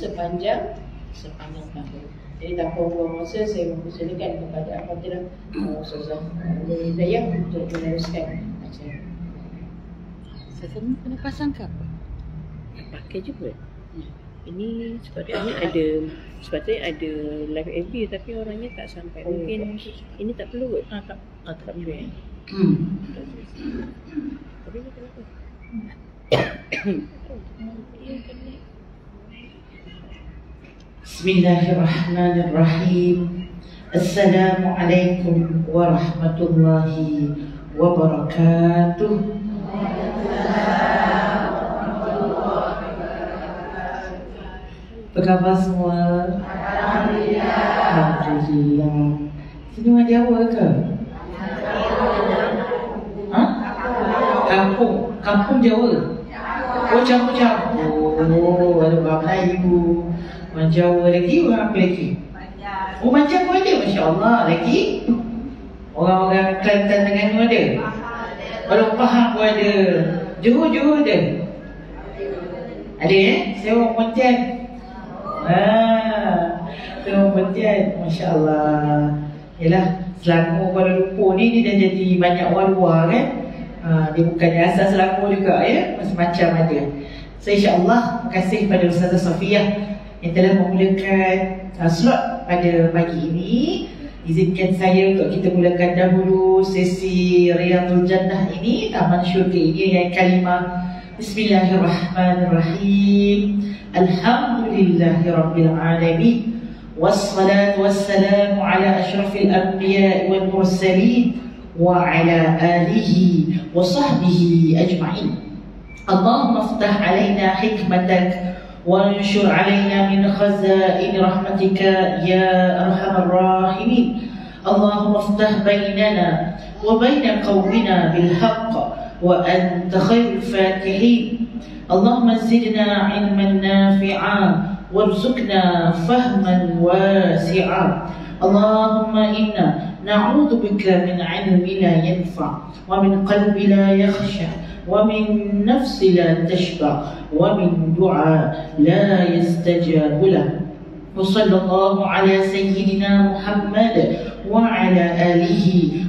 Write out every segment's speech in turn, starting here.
sepanjang tahun. Jadi tanpa buang masa, saya mempersilakan kepada Al-Fadhil Ustazah Nurul Hidayah untuk meneruskan acara. Saya kena pasang ke apa? Pakai je pun. Ini sepatutnya ada live FB tapi orangnya tak sampai. Mungkin ini tak perlu kot. Tak perlu. Tapi ni kenapa? Bismillahirrahmanirrahim. Assalamualaikum warahmatullahi wabarakatuh. Apa khabar semua? Alhamdulillah. Sini orang Jawa ke? Ha? Kampung Jawa. Oh, campur-campur. Ada orang Melayu, orang Jawa lagi, orang apa lagi? Oh, macam pun ada, Masya Allah. Lagi? Orang-orang Kelantan dengan tu ada? Orang Pahang pun ada. Johor ada? Ada Saya orang Pontian. Saya orang Pontian. Masya Allah. Yalah, Selangor Kuala Lumpur ni dia dah jadi banyak orang luar kan. Dia bukannya asal Selangor juga ya. Macam-macam ada. So insyaAllah, terima kasih kepada Ustazah Safiyah yang telah memulakan slot pada pagi ini. Izinkan saya untuk kita mulakan dahulu sesi Riyadhul Jannah ini, Taman Syurga ini dengan kalimah Bismillahirrahmanirrahim. Alhamdulillahirabbil alamin. Wassalatu wassalamu ala asyrafil anbiya wal mursalin wa ala alihi wa sahbihi ajma'in. Allahumma iftah alaina hikmatak وانشر علينا من خزائن رحمتك يا أرحم الراحمين. اللهم افتح بيننا وبين قومنا بالحق وأنت خير الفاتحين. اللهم زدنا علما نافعا وارزقنا فهما واسعا. اللهم إنا نعوذ بك من علم لا ينفع ومن قلب لا يخشع ومن نفس لا تشبع ومن دعاء لا يستجاب له. وصلى الله على سيدنا محمد وعلى آله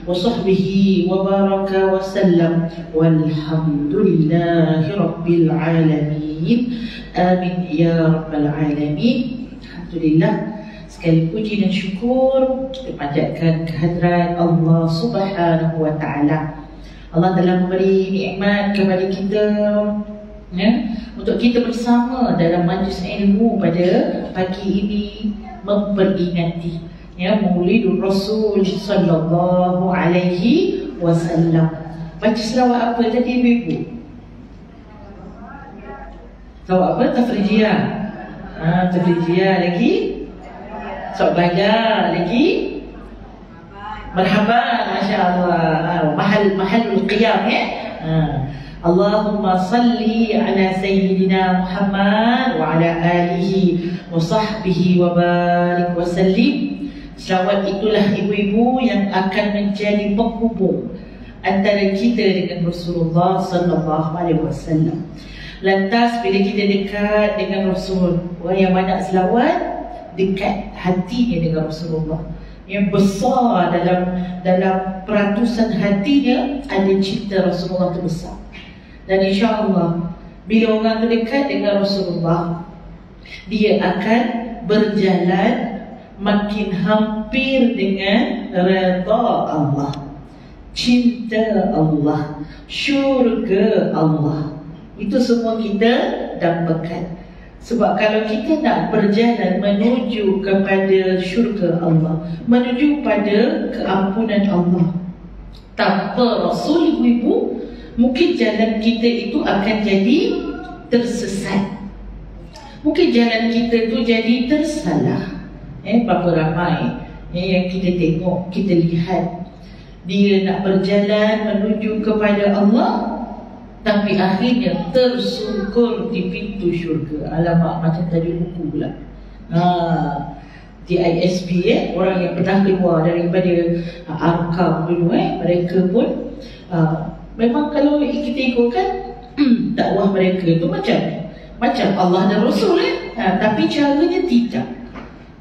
وصحبه وبارك وسلم والحمد لله رب العالمين. آمين يا رب العالمين. Alhamdulillah. Sekali puji dan syukur kita panjatkan kehadirat Allah Subhanahu wa Ta'ala. Allah telah memberi nikmat kepada kita ya, untuk kita bersama dalam majlis ilmu pada pagi ini memperingati ya Maulidur Rasul sallallahu alaihi wasallam. Baca selawat apa tadi ibu? Selawat apa? Tafrijiyah. Tafrijiyah lagi? Selawat baga lagi? Marhaban, Masya Allah. Mahal qiyam ya. Allahumma salli ala Sayyidina Muhammad wa ala alihi wa sahbihi wa barik wa sallim. Selawat itulah ibu-ibu yang akan menjadi penghubung antara kita dengan Rasulullah sallallahu alaihi wasallam. Lantas bila kita dekat dengan Rasul, orang yang banyak selawat dekat hatinya dengan Rasulullah. Yang besar dalam peratusan hatinya ada cinta Rasulullah itu besar. Dan insya-Allah bila orang terdekat dengan Rasulullah, dia akan berjalan makin hampir dengan redha Allah, cinta Allah, syurga Allah. Itu semua kita dapatkan. Sebab kalau kita nak berjalan menuju kepada syurga Allah, menuju pada keampunan Allah, tanpa Rasul ibu-ibu, mungkin jalan kita itu akan jadi tersesat. Mungkin jalan kita itu jadi tersalah. Berapa ramai yang kita tengok, kita lihat dia nak berjalan menuju kepada Allah, tapi akhirnya tersungkur di pintu syurga. Alamak, macam tajuk buku pula. TISB orang yang pernah keluar daripada Arkam dulu mereka pun memang kalau kita ikutkan dakwah mereka itu macam Allah dan Rasul tapi caranya tidak.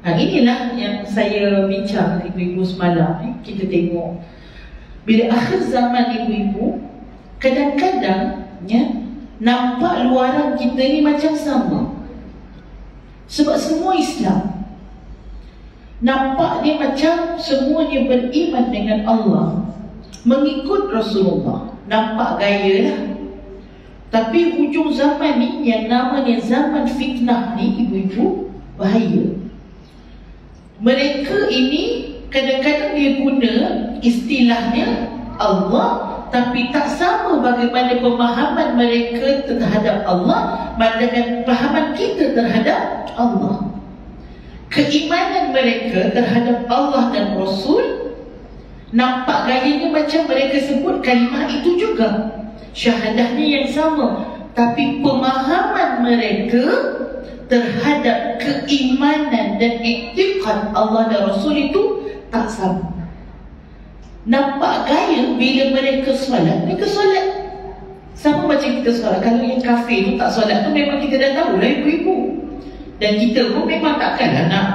Inilah yang saya bincang ibu-ibu semalam. Kita tengok bila akhir zaman ibu-ibu, kadang-kadang nampak luaran kita ni macam sama. Sebab semua Islam, nampak dia macam semuanya beriman dengan Allah, mengikut Rasulullah, nampak gaya lah. Tapi hujung zaman ni, yang namanya zaman fitnah ni ibu-ibu, bahaya. Mereka ini kadang-kadang dia guna istilahnya Allah, tapi tak sama bagaimana pemahaman mereka terhadap Allah dengan pemahaman kita terhadap Allah. Keimanan mereka terhadap Allah dan Rasul nampak gayanya macam mereka sebut kalimah itu juga, syahadahnya yang sama, tapi pemahaman mereka terhadap keimanan dan iktiqad Allah dan Rasul itu tak sama. Nampak gaya bila mereka solat sama macam kita solat. Kalau yang kafir tu tak solat tu memang kita dah tahu lah ibu-ibu. Dan kita pun memang takkanlah nak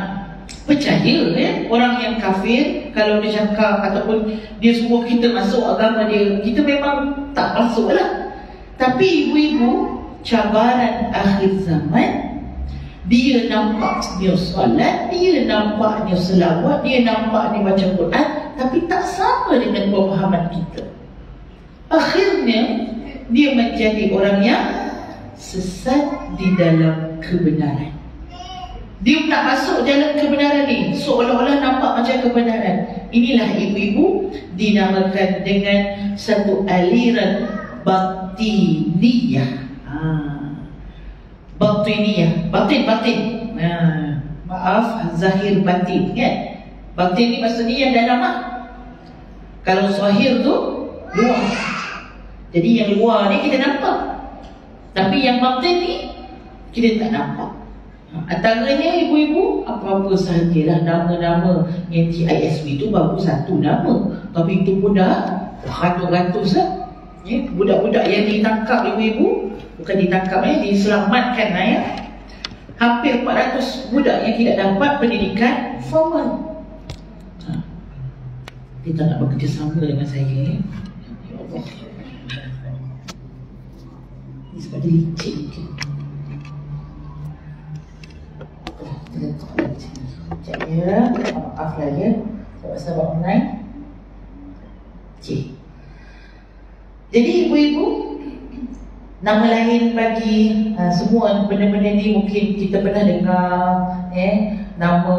percaya orang yang kafir kalau dia cakap ataupun dia suruh kita masuk agama dia, kita memang tak masuk lah. Tapi ibu-ibu, cabaran akhir zaman, dia nampaknya solat, dia nampaknya selawat, dia nampaknya baca Quran, tapi tak sama dengan pemahaman kita. Akhirnya dia menjadi orang yang sesat di dalam kebenaran. Dia tak masuk dalam kebenaran ni, seolah-olah nampak macam kebenaran. Inilah ibu-ibu dinamakan dengan satu aliran batiniyah. Batiniyah, batin. Maaf, zahir batin kan. Batin ni maksudnya yang dalam lah. Kalau zahir tu luar. Jadi yang luar ni kita nampak, tapi yang batin ni kita tak nampak. Antaranya ibu-ibu, apa-apa sahajalah nama-nama yang TISB tu baru satu nama, tapi itu pun dah ratus-ratus lah. Budak-budak yang ditangkap ibu-ibu, bukan ditangkap diselamatkan hampir 400 budak yang tidak dapat pendidikan formal. Dia tak nak bekerjasama dengan saya Ya Allah, ini sebab dia licik mungkin. Kita letak lagi sini sekejap ya. Maaf lah ya, sahabat-sahabat online. Jadi ibu-ibu, nama lain bagi semua benda-benda ni mungkin kita pernah dengar, nama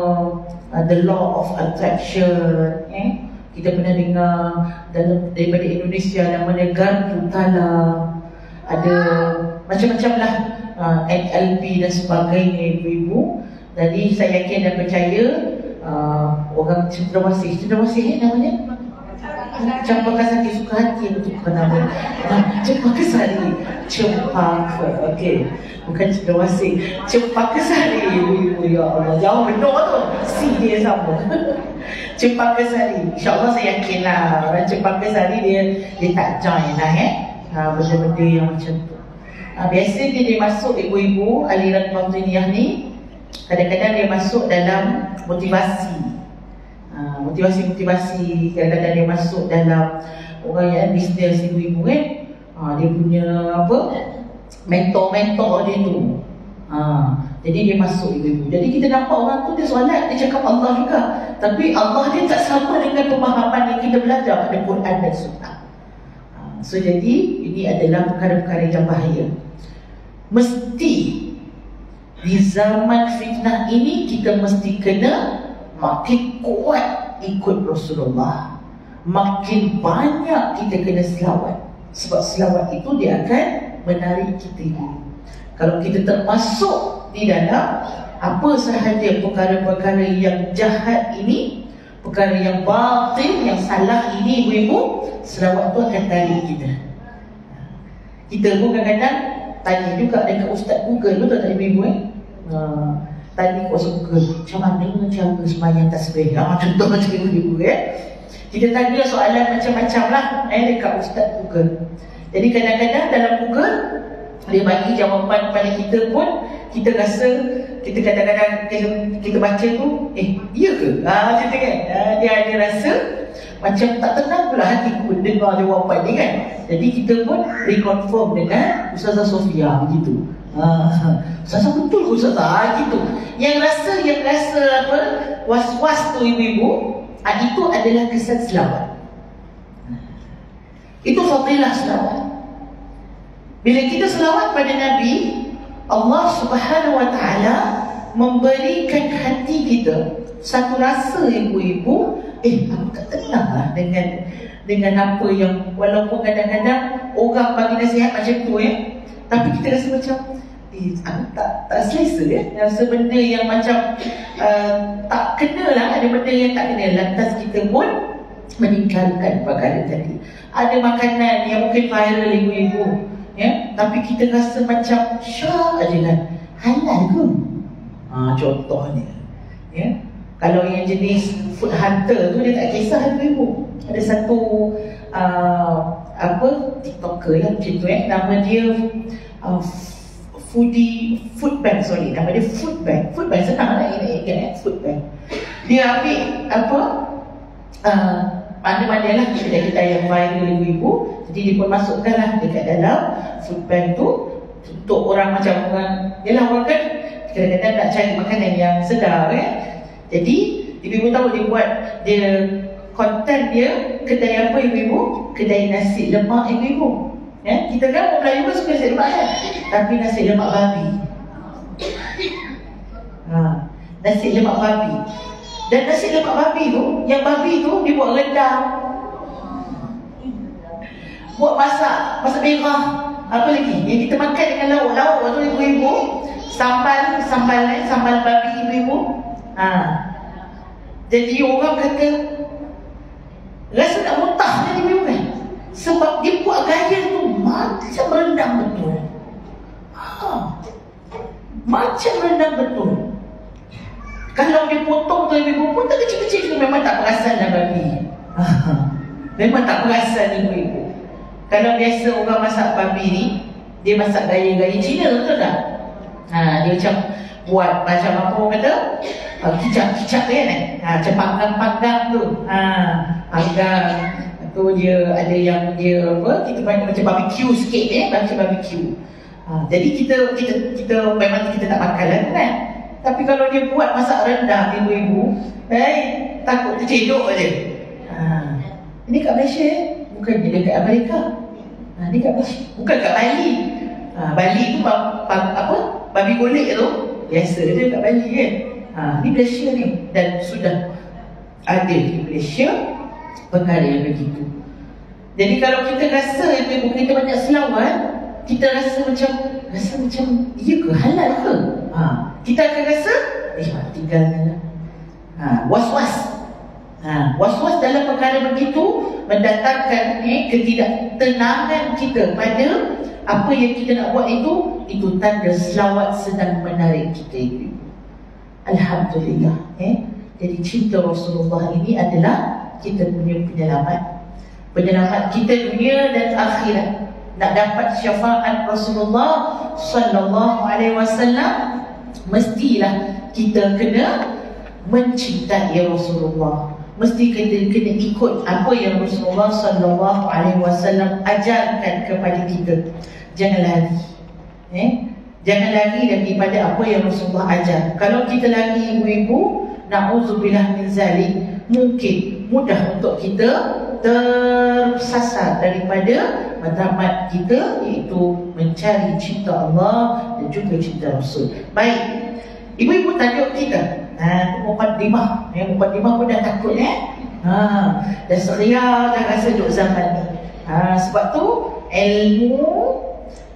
the law of attraction, kita pernah dengar daripada Indonesia namanya Garputala, ada macam-macam lah, NLP dan sebagainya ibu-ibu. Jadi saya yakin dan percaya orang cenderawasih namanya Cempaka Sari, suka hati untuk nama Cempaka Sari, okey, bukan cenderawasih, Cempaka Sari ibu-ibu. Ya Allah, jauh benar tu, si dia sama. Cempaka Sari, insyaAllah saya yakin lah orang Cempaka Sari dia tak join lah benda-benda yang macam tu. Biasa dia masuk ibu-ibu aliran Batiniyah ni, kadang-kadang dia masuk dalam motivasi, kadang-kadang dia masuk dalam orang yang bisnes ibu-ibu dia punya mentor dia tu. Jadi dia masuk ibu-ibu. Jadi kita nampak orang tu dia solat, dia cakap Allah juga, tapi Allah dia tak sama dengan pemahaman yang kita belajar pada Quran dan Sunnah. So jadi ini adalah perkara-perkara yang bahaya. Mesti di zaman fitnah ini kita mesti kena makin kuat ikut Rasulullah, makin banyak kita kena selawat. Sebab selawat itu dia akan menarik kita ini. Kalau kita termasuk di dalam apa sahaja perkara-perkara yang jahat ini, perkara yang batil, yang salah ini ibu-ibu, selawat itu akan tarik kita. Kita pun kadang-kadang tanya juga dekat Ustaz Google, betul tak ibu-ibu tanya kat Ustaz Google, macam mana cara sembahyang tasbih? Contoh macam ibu-ibu kita tanya soalan macam-macam lah dekat Ustaz Google. Jadi kadang-kadang dalam Google dia bagi jawapan kepada kita pun kita rasa kita kadang-kadang kita baca tu, iya ke? Macam tu kan? Dia ada rasa macam tak tenang pula hatiku dengar jawapan ni kan. Jadi kita pun reconfirm dengan Ustazah Sofia begitu. Ustazah betul ke Ustazah? Gitu. Yang rasa apa, was-was tu ibu-ibu, itu adalah kesan selawat. Itu fadilah selawat. Bila kita selawat pada Nabi, Allah Subhanahu Wa Taala memberikan hati kita satu rasa ibu-ibu, aku tak tenang lah dengan apa yang, walaupun kadang-kadang orang bagi nasihat macam tu tapi kita rasa macam aku tak selesa rasa benda yang macam tak kena lah, ada benda yang tak kena, lantas kita pun meninggalkan perkara tadi. Ada makanan yang mungkin viral ibu-ibu tapi kita rasa macam syah aje kan, halal ke? Contohnya kalau yang jenis food hunter tu, dia tak kisah ibu-ibu. Ada satu TikToker yang macam tu nama dia food bank, nama dia food bank. Food bank senang lah ingat food bank. Dia ambil mana-mana lah kedai-kedai yang viral ibu-ibu. Jadi dia pun masukkan lah dekat dalam food bank tu untuk orang macam orang, yelah orang kan kadang-kadang nak cari makanan yang sedap Jadi ibu-ibu tahu dia konten dia kedai apa ibu-ibu? Kedai nasi lemak ibu-ibu. Kita kan orang Melayu pun suka nasi lemak kan? Tapi nasi lemak babi. Nasi lemak babi. Dan nasi lemak babi tu, yang babi tu dia buat rendang, buat masak merah, apa lagi yang kita makan dengan lauk-lauk tu ibu-ibu, sambal babi ibu-ibu. Jadi orang kata rasa nak muntah kan ibu kan, sebab dia buat gaya tu macam rendang betul. Macam rendang betul. Kalau dia potong tu ibu pun tak kecil-kecil tu, memang tak perasan dah babi. Memang tak perasan ibu-ibu. Kalau biasa orang masak babi ni, dia masak gaya-gaya Cina, betul tak? Dia macam buat macam apa orang kata, kicap-kicap kan? Macam panggang-panggang tu. Panggang tu dia ada yang dia apa, kita panggil macam barbecue sikit macam barbecue. Jadi kita memang kita tak makan lah kan? Tapi kalau dia buat masak rendang ibu-ibu, takut tercedok je. Ini kat Malaysia bukannya dekat Amerika. Ni kat Malaysia, bukan kat Bali. Bali tu babi golek tu biasa je kat Bali kan. Ni Malaysia ni, dan sudah ada di Malaysia perkara yang begitu. Jadi kalau kita rasa ibu-ibu kita banyak selawat, kita rasa macam iya ke, halal ke? Kita akan rasa tinggalkan lah. Was-was. Was-was dalam perkara begitu mendatangkan ketidaktenangan kita pada apa yang kita nak buat itu tanda selawat sedang menarik kita ibu. Alhamdulillah. Jadi cinta Rasulullah ini adalah kita punya penyelamat kita dunia dan akhirat. Nak dapat syafaat Rasulullah sallallahu alaihi wasallam, mestilah kita kena mencintai Rasulullah. Mesti kita kena ikut apa yang Rasulullah sallallahu alaihi wasallam ajarkan kepada kita. Jangan lari. Jangan lari daripada apa yang Rasulullah ajar. Kalau kita lari ibu-ibu, na'udzubillah min zalik, mungkin mudah untuk kita tersasar daripada matlamat kita, iaitu mencari cinta Allah dan juga cinta Rasul. Baik, ibu-ibu tajuk kita Muqaddimah. Muqaddimah pun dah takut dah seria dah rasa duduk zaman ni. Sebab tu ilmu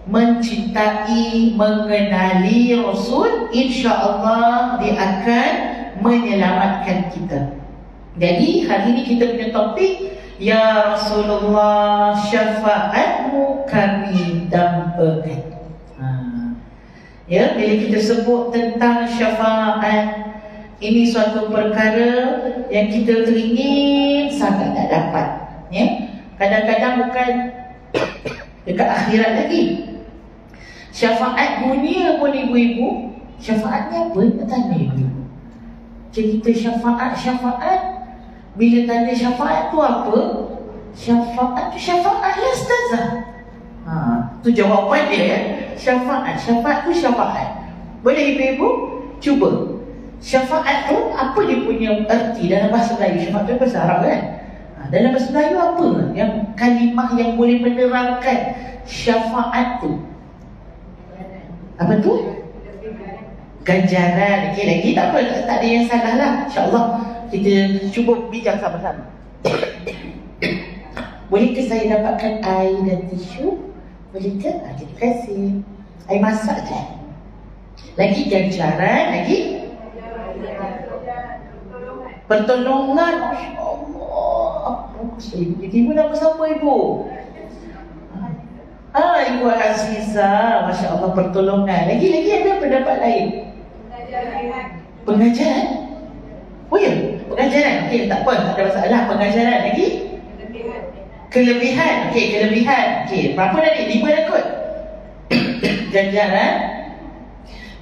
mencintai, mengenali Rasul, insya-Allah dia akan menyelamatkan kita. Jadi hari ini kita punya topik, ya Rasulullah, syafaatmu kami dampakan. Bila kita sebut tentang syafaat, ini suatu perkara yang kita teringin sangat nak dapat. Kadang-kadang bukan dekat akhirat lagi, syafaat dunia pun ibu-ibu Syafaat ni apa? Nak tanya ibu. Cerita syafaat. Bila tanya syafaat tu apa? Syafaat tu syafaat lah ustazah. Tu jawapan dia ya. Syafaat tu syafaat. Boleh ibu-ibu cuba. Syafaat tu apa dia punya erti dalam bahasa Melayu? Syafaat tu bahasa Arab kan? Dalam bahasa Melayu apa yang kalimah yang boleh menerangkan syafaat tu? Apa tu? Ganjaran. Okey, lagi tak apa, tak ada yang salah lah. InsyaAllah kita cuba bincang sama-sama. Bolehkah saya dapatkan air dan tisu? Bolehkah? Terima kasih. Air masak je. Lagi ganjaran, lagi pertolongan. Masya Allah. Ibu nama siapa ibu? Ibu Aziza. Masya Allah, pertolongan. Lagi ada pendapat lain? Pengajaran. Oh ya, pengajaran. Okey, tak apa, tak ada masalah. Pengajaran lagi? Kelebihan. Okey, kelebihan. Okey, berapa dah ni? 5 dah kot. Ganjaran,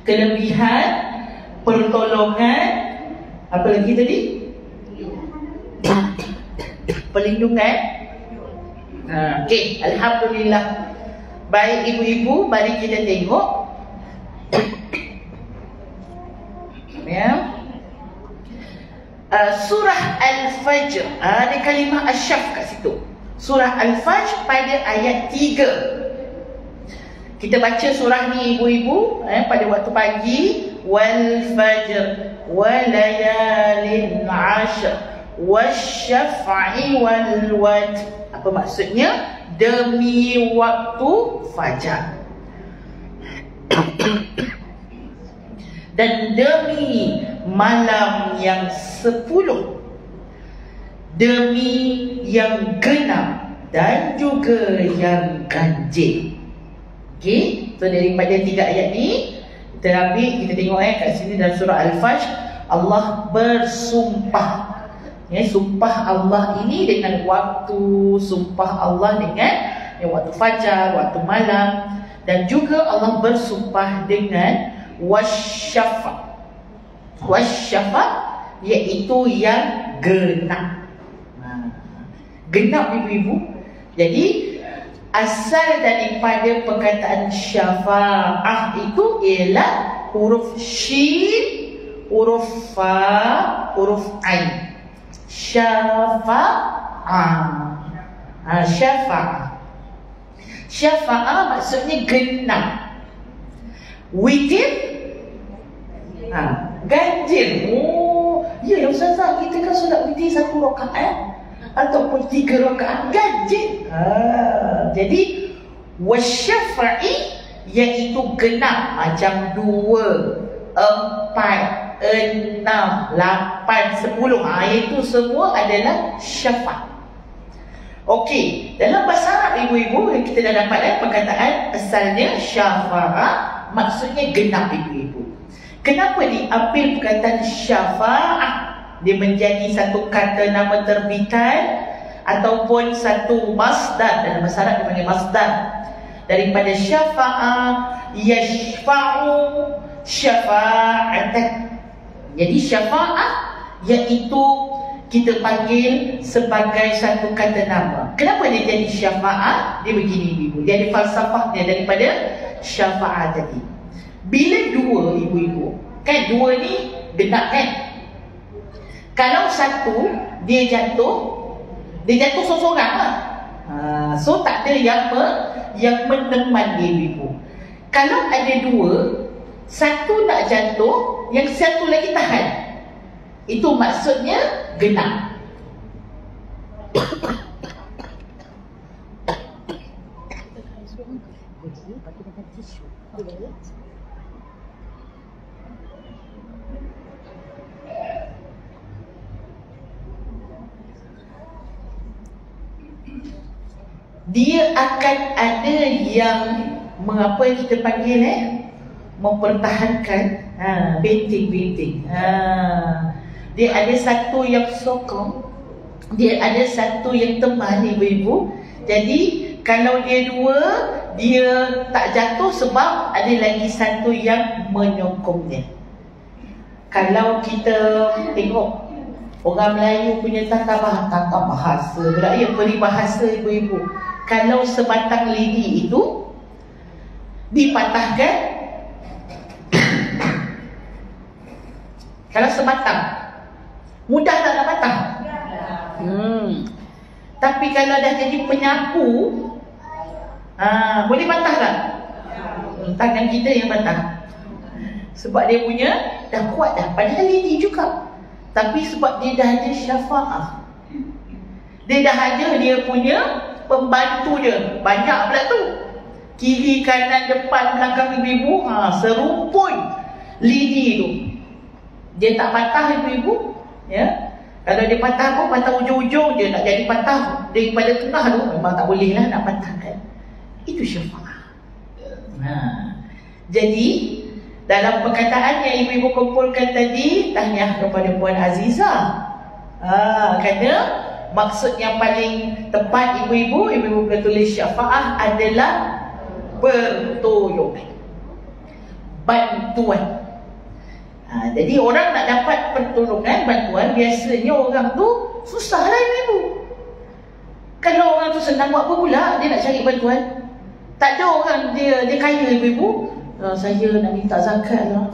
kelebihan, pertolongan, apa lagi tadi? Perlindungan. Okey, alhamdulillah. Baik ibu-ibu, mari kita tengok. Ya. Surah Al-Fajr. Ada kalimah asyaf kat situ. Surah Al-Fajr pada ayat 3. Kita baca surah ni ibu-ibu pada waktu pagi. Wal fajr walayalin 'ashr wasyaf'i wal watr. Apa maksudnya? Demi waktu fajar dan demi malam yang 10, demi yang genap dan juga yang ganjil. Okey, so daripada 3 ayat ni kita ambil, kita tengok kat sini dalam surah Al-Fajr, Allah bersumpah. Sumpah Allah ini dengan waktu, sumpah Allah dengan waktu fajar, waktu malam, dan juga Allah bersumpah dengan wasyafa. Wasyafa iaitu yang genap. Genap ibu-ibu. Jadi asal daripada perkataan syafa'ah itu ialah huruf shin, huruf fa, huruf ain. Syafa'ah. Syafa'ah maksudnya genap. Witir, ganjil. Ya ustazah, kita kan solat witir 1 rakaat ataupun 3 rakaat, ganjil. Jadi wasyafa'i iaitu genap, macam 2, 4, 6, 8, 10. Itu semua adalah syafa'. Okey, dalam bahasa Arab ibu-ibu kita dah dapat perkataan asalnya syafa'ah maksudnya genap ibu-ibu. Kenapa diambil perkataan syafa'ah? Dia menjadi satu kata nama terbitan ataupun satu masdar. Dalam bahasa Arab dipanggil masdar. Daripada syafa'ah, yashfa'u, syafa'atan. Jadi syafa'ah iaitu kita panggil sebagai satu kata nama. Kenapa dia jadi syafa'ah? Dia begini ibu. Dia ada falsafahnya daripada syafa'ah tadi. Bila 2 ibu-ibu, kan 2 ni genap kan? Kalau 1 dia jatuh seorang lah. So tak ada yang meneman dia ibu. Kalau ada 2, 1 nak jatuh, yang 1 lagi tahan. Itu maksudnya genap. Dia akan ada yang mengapa kita panggil mempertahankan, benteng-benteng. Dia ada satu yang sokong, dia ada satu yang teman ibu-ibu. Jadi kalau dia dua, dia tak jatuh sebab ada lagi satu yang menyokongnya. Kalau kita tengok orang Melayu punya tata bahasa, peribahasa ibu-ibu, kalau sebatang lidi itu dipatahkan, kalau sebatang mudah tak nak patah? Tapi kalau dah jadi penyapu, boleh patah tak? Tangan kita yang patah. Sebab dia punya dah kuat dah. Padahal lidi juga. Tapi sebab dia dah ada syafa'ah, dia dah ada dia punya pembantu dia. Banyak pula tu. Kiri, kanan, depan, belakang ibu-ibu, serumpun lidi tu. Dia tak patah ibu-ibu, ya. Kalau dia patah pun patah ujung-ujung je. Nak jadi patah daripada tengah tu memang tak boleh lah nak patahkan. Itu syafa'ah. Jadi dalam perkataan yang ibu-ibu kumpulkan tadi, tahniah kepada Puan Azizah. Kerana maksud yang paling tepat ibu-ibu boleh tulis syafa'ah adalah pertolongan, bantuan. Jadi orang nak dapat pertolongan, bantuan, biasanya orang tu susah lah ibu-ibu. Kalau orang tu senang, buat apa pula dia nak cari bantuan? Tak ada orang dia kaya ibu-ibu, saya nak minta zakat lah.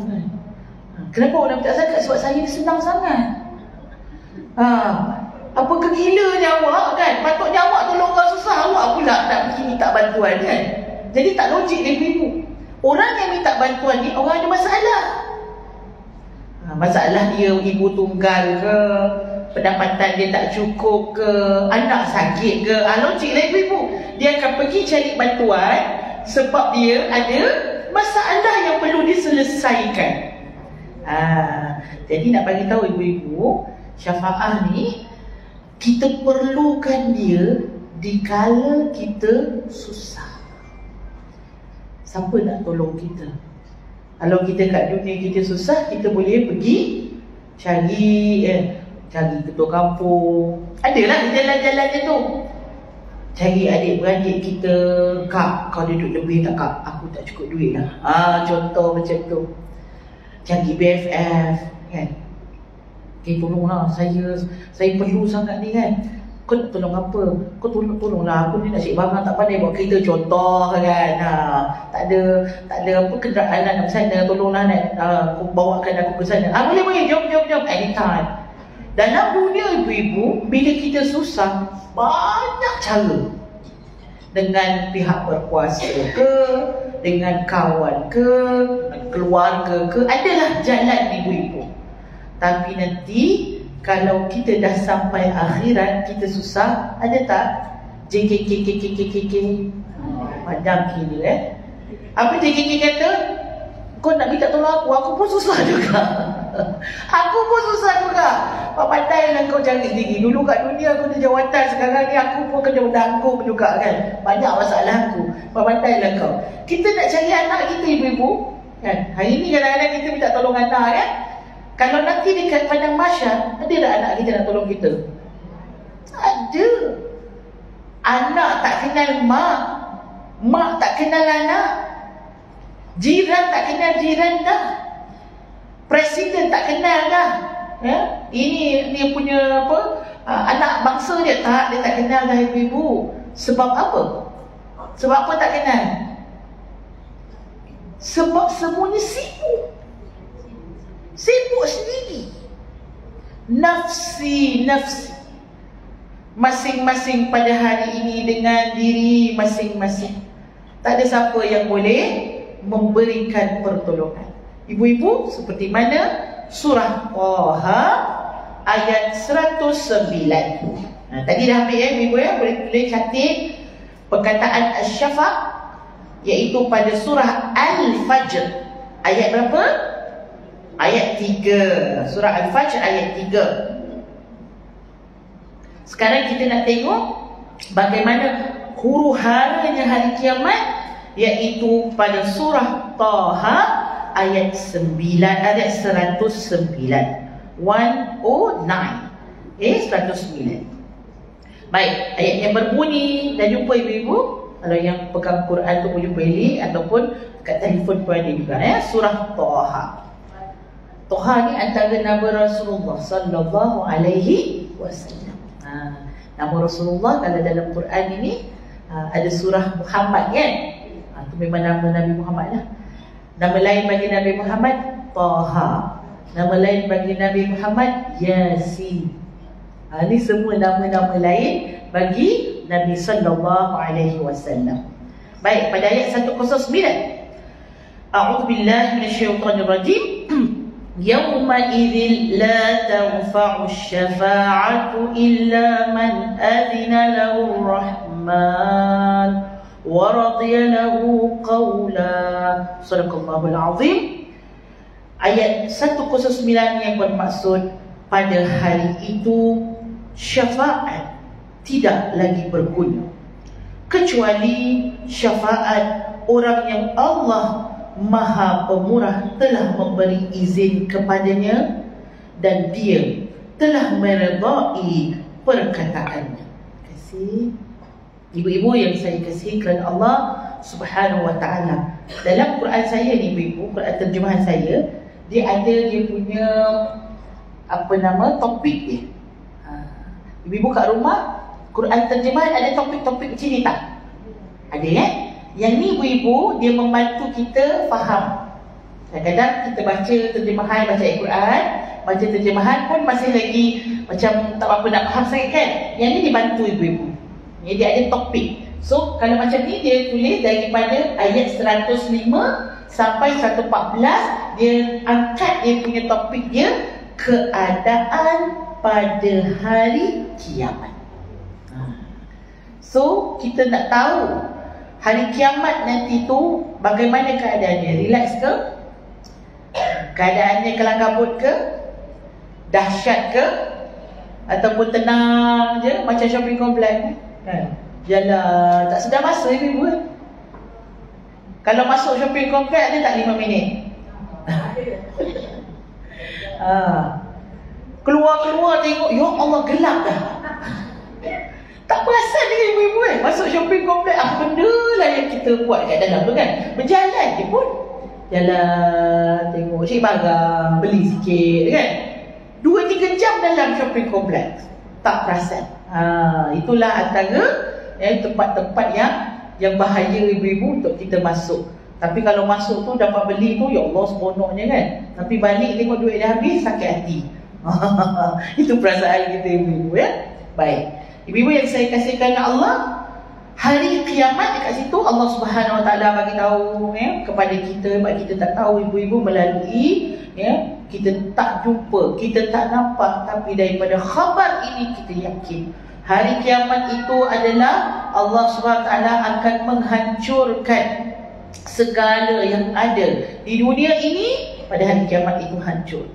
Kenapa orang minta zakat? Sebab saya senang sangat. Apa kegilanya awak kan? Patutnya awak tolong orang susah, awak pula nak pergi minta bantuan kan? Jadi tak logik ibu-ibu. Orang yang minta bantuan ni orang ada masalah. Masalah dia ibu tunggal ke, pendapatan dia tak cukup ke, anak sakit ke, logik lah ibu-ibu. Dia akan pergi cari bantuan sebab dia ada masalah yang perlu diselesaikan. Jadi nak bagi tahu ibu-ibu, syafa'ah ni kita perlukan dia dikala kita susah. Siapa nak tolong kita? Kalau kita kat dunia kita susah, kita boleh pergi cari ketua kampung. Adalah jalan-jalan dia tu. Cari adik-beradik kita, "Kak, kau ada duit lebih tak, Kak? Aku tak cukup duit lah." Contoh macam tu. Cari BFF kan. Tolonglah, saya perlu sangat ni kan. Kau nak tolong apa? Kau tolonglah aku ni nak cari barang, tak pandai bawa kereta, contoh kan. Tak ada apa kenderaan nak ke sana, tolonglah nak bawakan aku ke sana. Boleh, jom anytime. Dalam dunia ibu-ibu, bila kita susah, banyak cara. Dengan pihak berkuasa ke, dengan kawan ke, keluarga ke, adalah jalan ibu-ibu. Tapi nanti kalau kita dah sampai akhirat, kita susah, ada tak? JKK. Padam kira Apa JKK kata? Kau nak minta tolong aku pun susah juga. Aku pun susah juga. Pandailah kau cari sendiri. Dulu kat dunia aku ada jawatan, sekarang ni aku pun kena menanggung juga kan. Banyak masalah aku. Pandailah kau. Kita nak cari anak kita ibu-ibu kan. Hari ni kadang-kadang kita minta tolong anak kan. Kalau nanti dekat padang mahsyar, ada tak anak kita nak tolong kita? Ada. Anak tak kenal mak, mak tak kenal anak, jiran tak kenal jiran dah, presiden tak kenal dah. Ini dia punya apa? Anak bangsa dia tak kenal dah ibu-ibu. Sebab apa? Sebab apa tak kenal? Sebab semuanya sibuk. Sibuk sendiri. Nafsi. Masing-masing pada hari ini dengan diri masing-masing. Tak ada siapa yang boleh memberikan pertolongan. Ibu-ibu, seperti mana surah Taha ayat 109. Tadi dah ambil ibu-ibu boleh catat perkataan Asy-Syafa' iaitu pada surah Al-Fajr ayat berapa? Ayat 3. Surah Al-Fajr ayat 3. Sekarang kita nak tengok bagaimana huru-haranya hari kiamat, iaitu pada surah Taha ayat 9, ayat 109. 109. 109. Baik, ayatnya berbunyi. Dah jumpa ibu-ibu? Kalau yang pegang Quran tu boleh beli ataupun kat telefon pun ada juga ya. Surah Taha. Taha ni antara nama Rasulullah sallallahu alaihi wasallam. Nama Rasulullah kalau dalam Quran ini ada surah Muhammad kan? Itu memang nama Nabi Muhammad lah. Nama lain bagi Nabi Muhammad Taha. Nama lain bagi Nabi Muhammad Yasin. Ini semua nama-nama lain bagi Nabi sallallahu alaihi wasallam. Baik, pada ayat 109. A'udzu billahi minasyaitonir rajim. Yawma idzin la tanfa'u syafa'atu illa man adzina lahu rahman wa radiya lahu qawla. Sadaqallahul azim. Ayat 109 yang bermaksud pada hari itu syafaat tidak lagi berguna kecuali syafaat orang yang Allah Maha Pemurah telah memberi izin kepadanya dan dia telah meredai perkataannya. Kasih ibu-ibu yang saya kasihi kerana Allah Subhanahu wa taala. Dalam Quran saya ni ibu-ibu, Quran terjemahan saya, dia ada dia punya topik dia. Ibu-ibu kat rumah Quran terjemahan ada topik-topik macam ni tak? Ada ya? Yang ni ibu-ibu dia membantu kita faham. Kadang-kadang kita baca terjemahan, baca Al-Quran, baca terjemahan pun masih lagi macam tak apa nak faham sangat kan? Yang ni dibantu ibu-ibu. Dia ada topik. So kalau macam ni dia tulis daripada ayat 105 sampai 114, dia angkat dia punya topik dia, keadaan pada hari kiamat. So kita nak tahu hari kiamat nanti tu bagaimana keadaannya? Relax ke? Keadaannya kelang kabut ke? Dahsyat ke? Ataupun tenang je macam shopping complex kan? Jalan tak sedar masa ibu-ibu. Kalau masuk shopping complex ada tak 5 minit? Keluar-keluar tengok, ya Allah gelap dah. Tak perasan dengan ibu-ibu masuk shopping complex, apa benda lah yang kita buat kat dalam tu kan. Berjalan je pun. Jalan, tengok, cari barang, beli sikit kan. 2-3 jam dalam shopping complex. Tak perasan. Itulah antara tempat-tempat yang bahaya ibu-ibu untuk kita masuk. Tapi kalau masuk tu dapat beli tu, ya Allah seronoknya kan. Tapi balik tengok duit dah habis, sakit hati. Itu perasaan kita ibu-ibu ya. Baik. Ibu-ibu yang saya kasihkan Allah, hari kiamat dekat situ Allah Subhanahu Wa Taala bagi tahu ya kepada kita, sebab kita tak tahu ibu-ibu melalui ya, kita tak jumpa, kita tak nampak, tapi daripada khabar ini kita yakin hari kiamat itu adalah Allah Subhanahu Wa Taala akan menghancurkan segala yang ada di dunia ini. Pada hari kiamat itu hancur.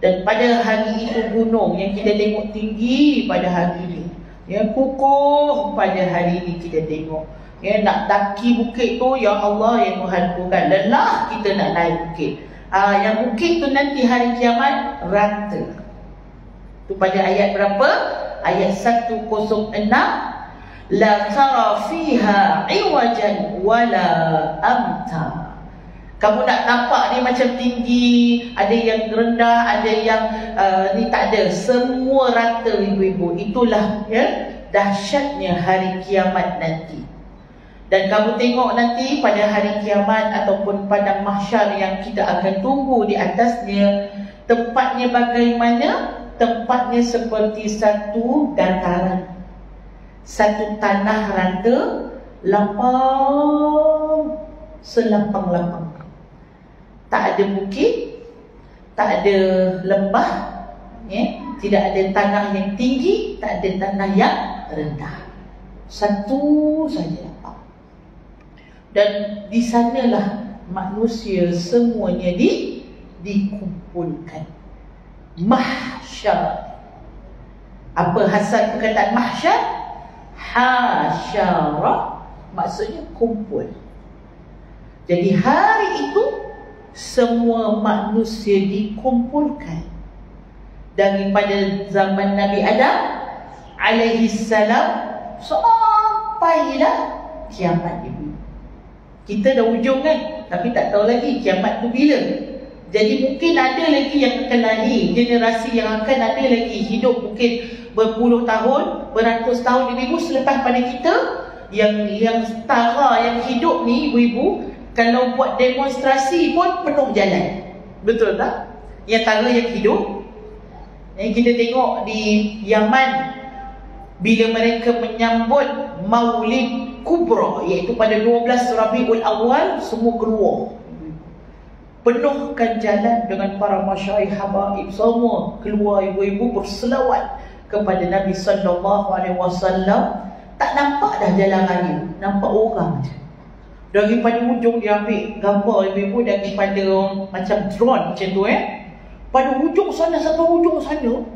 Dan pada hari itu gunung yang kita tengok tinggi pada hari ini, ya, kukuh pada hari ini kita tengok. Ya, nak daki bukit tu, ya Allah yang Tuhan bukan. Lelah kita nak naik bukit. Yang bukit tu nanti hari kiamat rata. Tu pada ayat berapa? Ayat 106. La tara fiha iwajan wala amta. Kamu nak nampak dia macam tinggi, ada yang rendah, ada yang ni tak ada. Semua rata ibu-ibu. Itulah ya dahsyatnya hari kiamat nanti. Dan kamu tengok nanti pada hari kiamat ataupun padang mahsyar yang kita akan tunggu di atasnya, tempatnya bagaimana? Tempatnya seperti satu dataran, satu tanah rata, lapang, selapang-lapang. Tak ada bukit, tak ada lembah, ya? Tidak ada tanah yang tinggi, tak ada tanah yang rendah. Satu saja. Dan di sanalah manusia semuanya dikumpulkan. Mahsyar. Apa hasal perkataan mahsyar? Hasyara, maksudnya kumpul. Jadi hari itu semua manusia dikumpulkan. Daripada zaman Nabi Adam, alaihi salam sampailah kiamat ibu. Kita dah hujung kan, tapi tak tahu lagi kiamat tu bila. Jadi mungkin ada lagi yang akan lahir, generasi yang akan ada lagi hidup mungkin berpuluh tahun, beratus tahun ibu selepas pada kita. Yang setara yang hidup ni ibu-ibu, kalau buat demonstrasi pun penuh jalan. Betul tak? Yang tara yang hidup. Kita tengok di Yaman, bila mereka menyambut Maulid Kubra, iaitu pada 12 Rabiul Awal, semua keluar. Penuhkan jalan dengan para masyayikh habaib, semua keluar ibu-ibu berselawat kepada Nabi SAW. Tak nampak dah jalan raya, nampak orang je. Daripada ujung dia ambil gambar ibu-ibu daripada macam drone macam tu pada ujung sana sampai ujung sana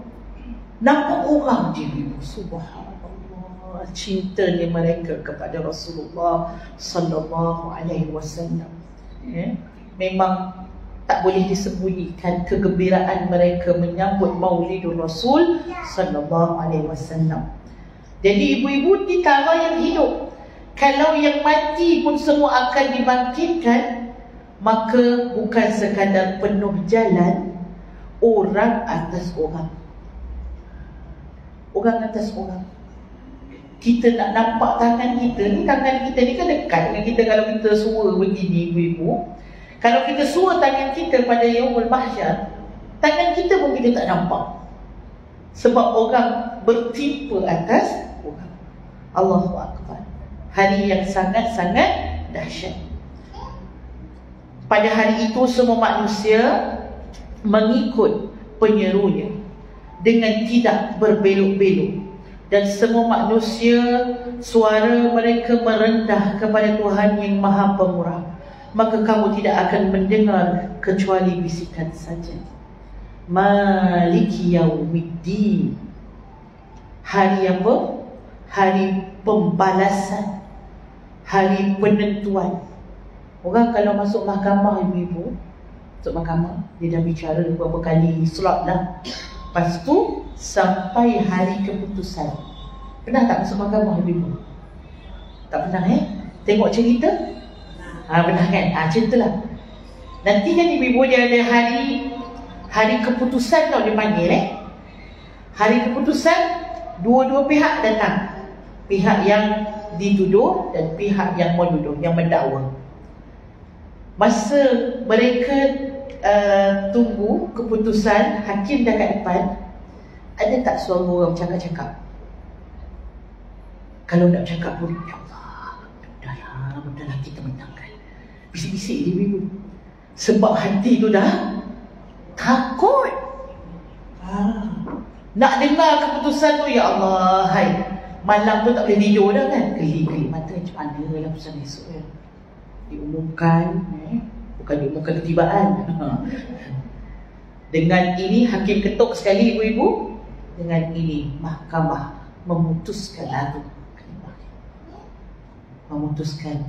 nampak orang je ibu. Subhanallah, cintanya mereka kepada Rasulullah sallallahu alaihi wasallam. Memang tak boleh disembunyikan kegembiraan mereka menyambut Maulidur Rasul sallallahu alaihi wasallam. Jadi ibu-ibu di tara yang hidup, kalau yang mati pun semua akan dibangkitkan, maka bukan sekadar penuh jalan, orang atas orang. Orang atas orang. Kita nak nampak tangan kita ni, tangan kita ni kan dekat dengan kita. Kalau kita sua begini ibu-ibu, kalau kita sua tangan kita pada Yaumul Mahsyar, tangan kita pun kita tak nampak. Sebab orang bertimpa atas orang. Allahu Akbar. Hari yang sangat-sangat dahsyat. Pada hari itu semua manusia mengikut penyerunya dengan tidak berbelok-belok, dan semua manusia suara mereka merendah kepada Tuhan yang Maha Pemurah. Maka kamu tidak akan mendengar kecuali bisikan saja. Maliki yaumiddin. Hari apa? Hari pembalasan, hari penentuan. Orang kalau masuk mahkamah ibu-ibu, masuk mahkamah, dia dah bicara beberapa kali slot lah. Lepas tu sampai hari keputusan. Pernah tak masuk mahkamah ibu-ibu? Tak pernah Tengok cerita? Pernah kan? Ceritalah. Nanti kan ibu-ibu dia ada hari keputusan tau dia panggil Hari keputusan, dua-dua pihak datang. Pihak yang dituduh dan pihak yang menuduh, yang mendakwa. Masa mereka tunggu keputusan, hakim dah kat depan, ada tak suara orang cakap-cakap? Kalau nak cakap pun, ya Allah, mudahlah kita menangkan. Bisik-bisik dia ibu. Sebab hati tu dah takut. Nak dengar keputusan tu, ya Allah, hai. Malam tu tak boleh tidur dah kan. Kelip-kelip mata macam mana lah putusan esok diumumkan. Bukan diumumkan ketibaan. Dengan ini hakim ketuk sekali ibu-ibu. Dengan ini mahkamah memutuskan lalu. Memutuskan.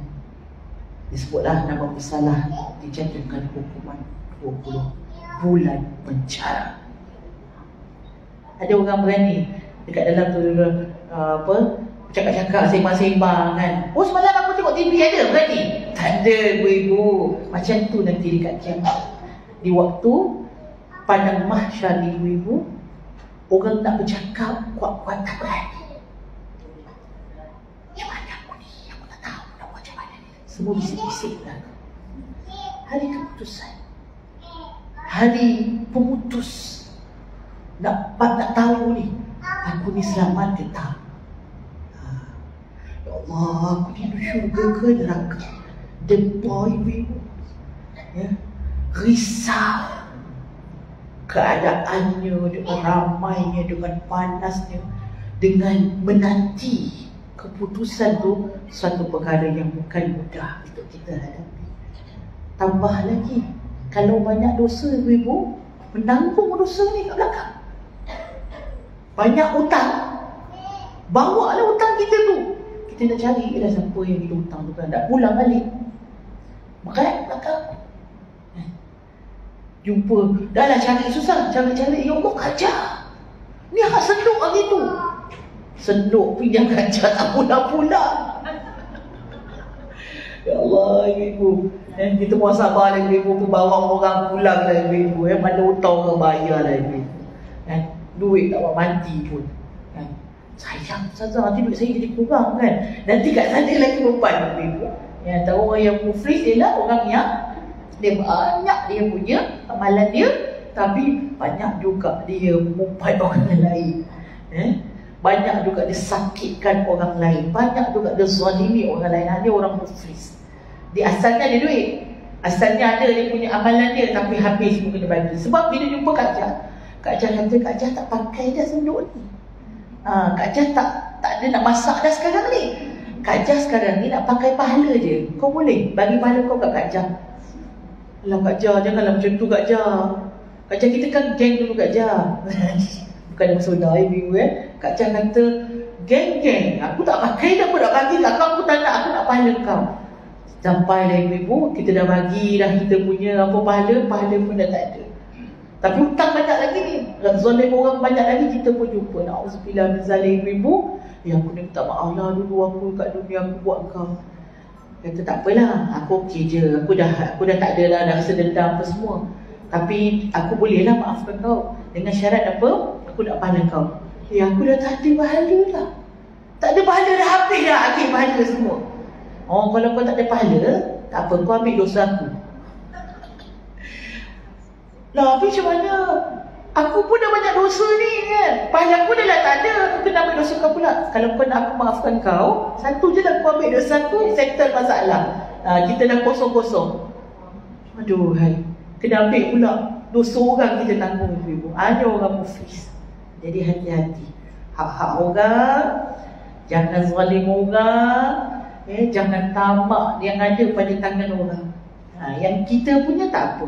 Disebutlah nama bersalah, dijatuhkan hukuman 20 bulan penjara. Ada orang berani dekat dalam tu cakap-cakap, sembang-sembang kan. Oh semalam aku tengok TV ada berani. Tak ada ibu-ibu. Macam tu nanti dekat kiamat. Di waktu padang mahsyar ibu-ibu, orang nak bercakap kuat-kuat tak berani. Macam mana aku ni? Aku tak tahu nak buat macam mana. Semua bisik-bisik lah. Hari keputusan, hari pemutus. Nak tahu ni, aku ni selamat ke tak? Ya Allah, aku ni syurga ke neraka? Depoi ibu, risau keadaannya, dengan ramainya, dengan panasnya, dengan menanti keputusan tu, satu perkara yang bukan mudah untuk kita hadapi. Tambah lagi, kalau banyak dosa ibu, menanggung dosa ni kat belakang. Banyak hutang, bawalah hutang kita tu. Kita nak cari siapa yang kita hutang tu kan, tak pulang balik. Berat belakang. Jumpa, dah lah cari susah, cari-cari, ya Allah kajar. Ni hak senduk hari tu. Senduk pinjam kaca tak pula-pula. Ya Allah, ibu-ibu. Kita mau sabar lah ibu-ibu pun bawa orang pulang lah ibu-ibu. Mana hutang ke bayar lah ibu-ibu. Duit tak buat mati pun. Sayang saja nanti duit saya jadi kurang kan. Nanti kat sana lagi beban ibu-ibu. Tahu orang yang muflis ialah orang yang dia banyak dia punya amalan dia, tapi banyak juga dia mumpat orang lain. Banyak juga dia sakitkan orang lain, banyak juga dia zalimi orang lain. Dia orang muflis. Dia asalnya ada duit, asalnya ada dia punya amalan dia, tapi habis pun kena bagi. Sebab bila jumpa Kak Jah kata Kak Jah tak pakai dah senduk ni. Kak Jah tak ada nak masak dah sekarang ni. Kak Jah sekarang ni nak pakai pahala je. Kau boleh bagi pahala kau kat Kak Jah. Alah Kak Jah, janganlah macam tu Kak Jah. Kak Jah kita kan geng dulu Kak Jah. Bukan maksudnya ibu Kak Jah kata geng-geng, aku tak pakai dah, aku nak bagi kat kau, aku tak nak, aku nak pahala kau. Sampai dah ibu, kita dah bagi dah kita punya apa pahala pun dah tak ada. Tapi hutang banyak lagi ni, zalim orang banyak lagi, kita pun jumpa. Na'udzubillah min zalim ibu. Ya aku ni minta maaf lah dulu aku kat dunia aku buat kau. Kata tak apalah, aku okey je, aku dah tak ada dah rasa dendam apa semua. Tapi aku bolehlah maafkan kau dengan syarat apa? Aku nak pahala kau. Ya aku dah tak ada pahala lah. Tak ada pahala dah, habis dah akhir pahala semua. Oh kalau kau tak ada pahala, tak apa, kau ambil dosa aku. Lah habis macam mana? Aku pun dah banyak dosa ni kan. Pahala aku dah lah tak ada, aku kena ambil dosa kau pula. Kalau kau nak aku maafkan kau, satu je lah kau ambil dosa aku, settle masalah. Kita dah kosong-kosong. Aduh hai, kena ambil pula dosa orang kita tanggung ibu-ibu. Hanya orang muflis. Jadi hati-hati. Hak-hak orang, jangan zalim orang, jangan tamak yang ada pada tangan orang. Yang kita punya tak apa.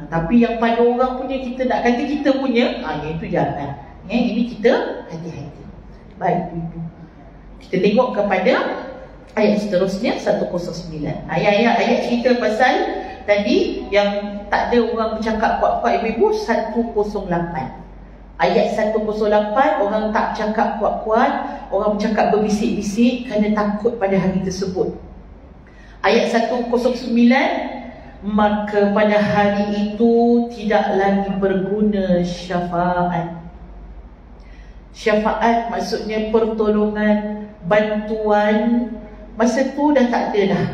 Tapi yang pada orang punya kita nak kata kita punya, itu jangan. Ini kita hati-hati. Baik ibu. Kita tengok kepada ayat seterusnya 109. Ayat cerita pasal tadi yang tak ada orang bercakap kuat-kuat ibu-ibu 108. Ayat 108, orang tak cakap kuat-kuat, orang bercakap berbisik-bisik kerana takut pada hari tersebut. Ayat 109, maka pada hari itu tidak lagi berguna syafaat. Syafaat maksudnya pertolongan, bantuan. Masa tu dah tak ada dah.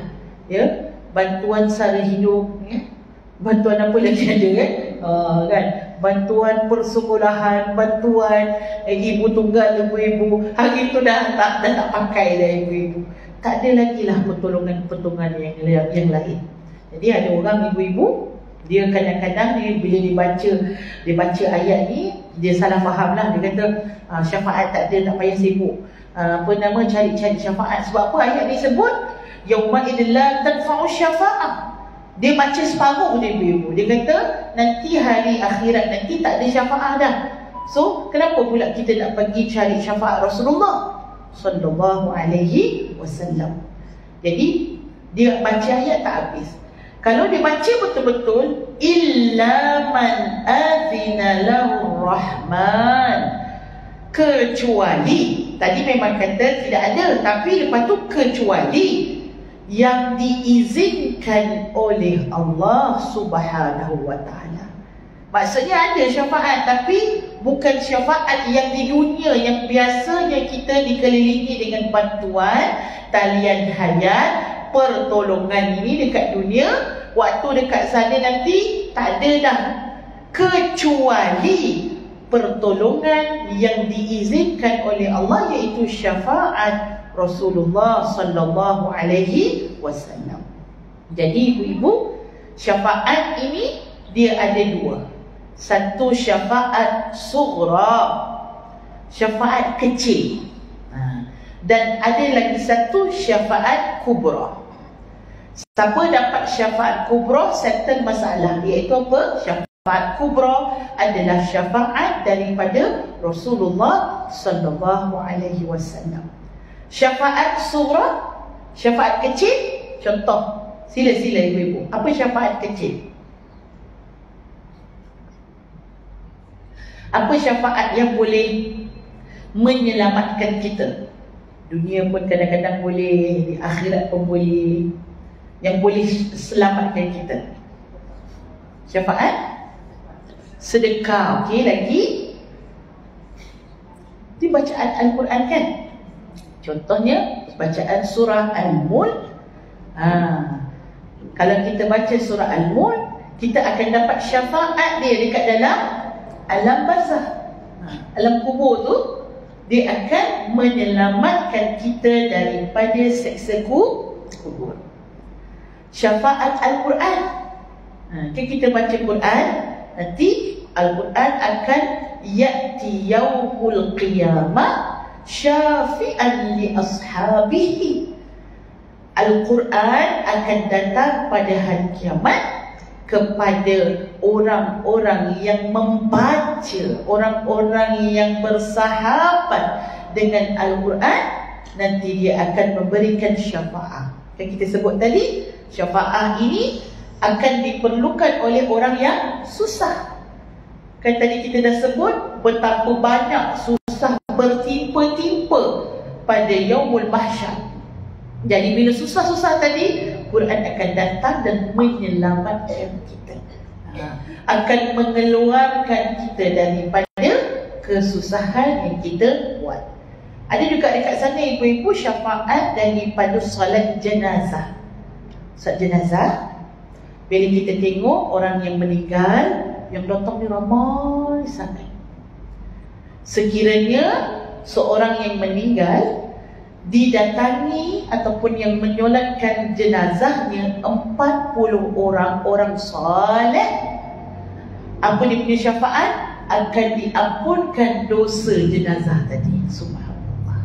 Ya, bantuan sara hidup, bantuan apa lagi ada kan? Bantuan persekolahan, bantuan ibu tunggal ibu-ibu. Hari tu dah tak pakai dah ibu-ibu. Tak ada lagi lah pertolongan-pertolongan yang lain. Jadi ada orang ibu-ibu, dia kadang-kadang bila dia baca ayat ni, dia salah faham lah. Dia kata syafaat tak ada, tak payah sibuk cari-cari syafaat. Sebab apa ayat ni sebut yauma idzal la tanfa'u syafa'ah. Dia baca separuh dia ibu-ibu. Dia kata nanti hari akhirat nanti tak ada syafaat dah. So kenapa pula kita nak pergi cari syafaat Rasulullah sallallahu alaihi wasallam? Jadi dia baca ayat tak habis. Kalau dia baca betul-betul, illa man adzina lahu rahman, kecuali, tadi memang kata tidak ada, tapi lepas tu kecuali yang diizinkan oleh Allah Subhanahu wa ta'ala. Maksudnya ada syafaat, tapi bukan syafaat yang di dunia, yang biasanya kita dikelilingi dengan bantuan, talian hayat, pertolongan ini dekat dunia. Waktu dekat sana nanti tak ada dah, kecuali pertolongan yang diizinkan oleh Allah, iaitu syafaat Rasulullah sallallahu alaihi wasallam. Jadi ibu-ibu, syafaat ini dia ada dua. Satu syafaat sughra, syafaat kecil. Dan ada lagi satu syafaat kubra. Siapa dapat syafaat kubra, settle masalah. Iaitu apa? Syafaat kubra adalah syafaat daripada Rasulullah sallallahu alaihi wasallam. Syafaat sughra, syafaat kecil, contoh, sila-sila ibu-ibu. Apa syafaat kecil? Apa syafaat yang boleh menyelamatkan kita. Dunia pun kadang-kadang boleh, di akhirat pun boleh. Yang boleh selamatkan kita syafaat, sedekah. Okey, lagi di bacaan Al-Quran kan. Contohnya bacaan surah Al-Mulk. Kalau kita baca surah Al-Mulk, kita akan dapat syafaat dia dekat dalam alam barzakh. Alam kubur tu, dia akan menyelamatkan kita daripada seksa kubur. Syafaat Al-Quran. Kan kita baca Quran, nanti Al-Quran akan ya'ti yaumul qiyamah syafi'an li ashabihi. Al-Quran akan datang pada hari kiamat kepada orang-orang yang membaca, orang-orang yang bersahabat dengan Al-Quran. Nanti dia akan memberikan syafaat. Kan kita sebut tadi, syafaat ini akan diperlukan oleh orang yang susah. Kan tadi kita dah sebut betapa banyak susah bertimpa-timpa pada yaumul mahsyar. Jadi bila susah-susah tadi, Quran akan datang dan menyelamatkan kita, akan mengeluarkan kita daripada kesusahan yang kita buat. Ada juga dekat sana ibu-ibu syafaat daripada solat jenazah. Solat jenazah, bila kita tengok orang yang meninggal, yang datang ni ramai sangat. Sekiranya seorang yang meninggal didatangi ataupun yang menyolatkan jenazahnya 40 orang soleh, apa dia punya syafaat? Akan diampunkan dosa jenazah tadi. Subhanallah.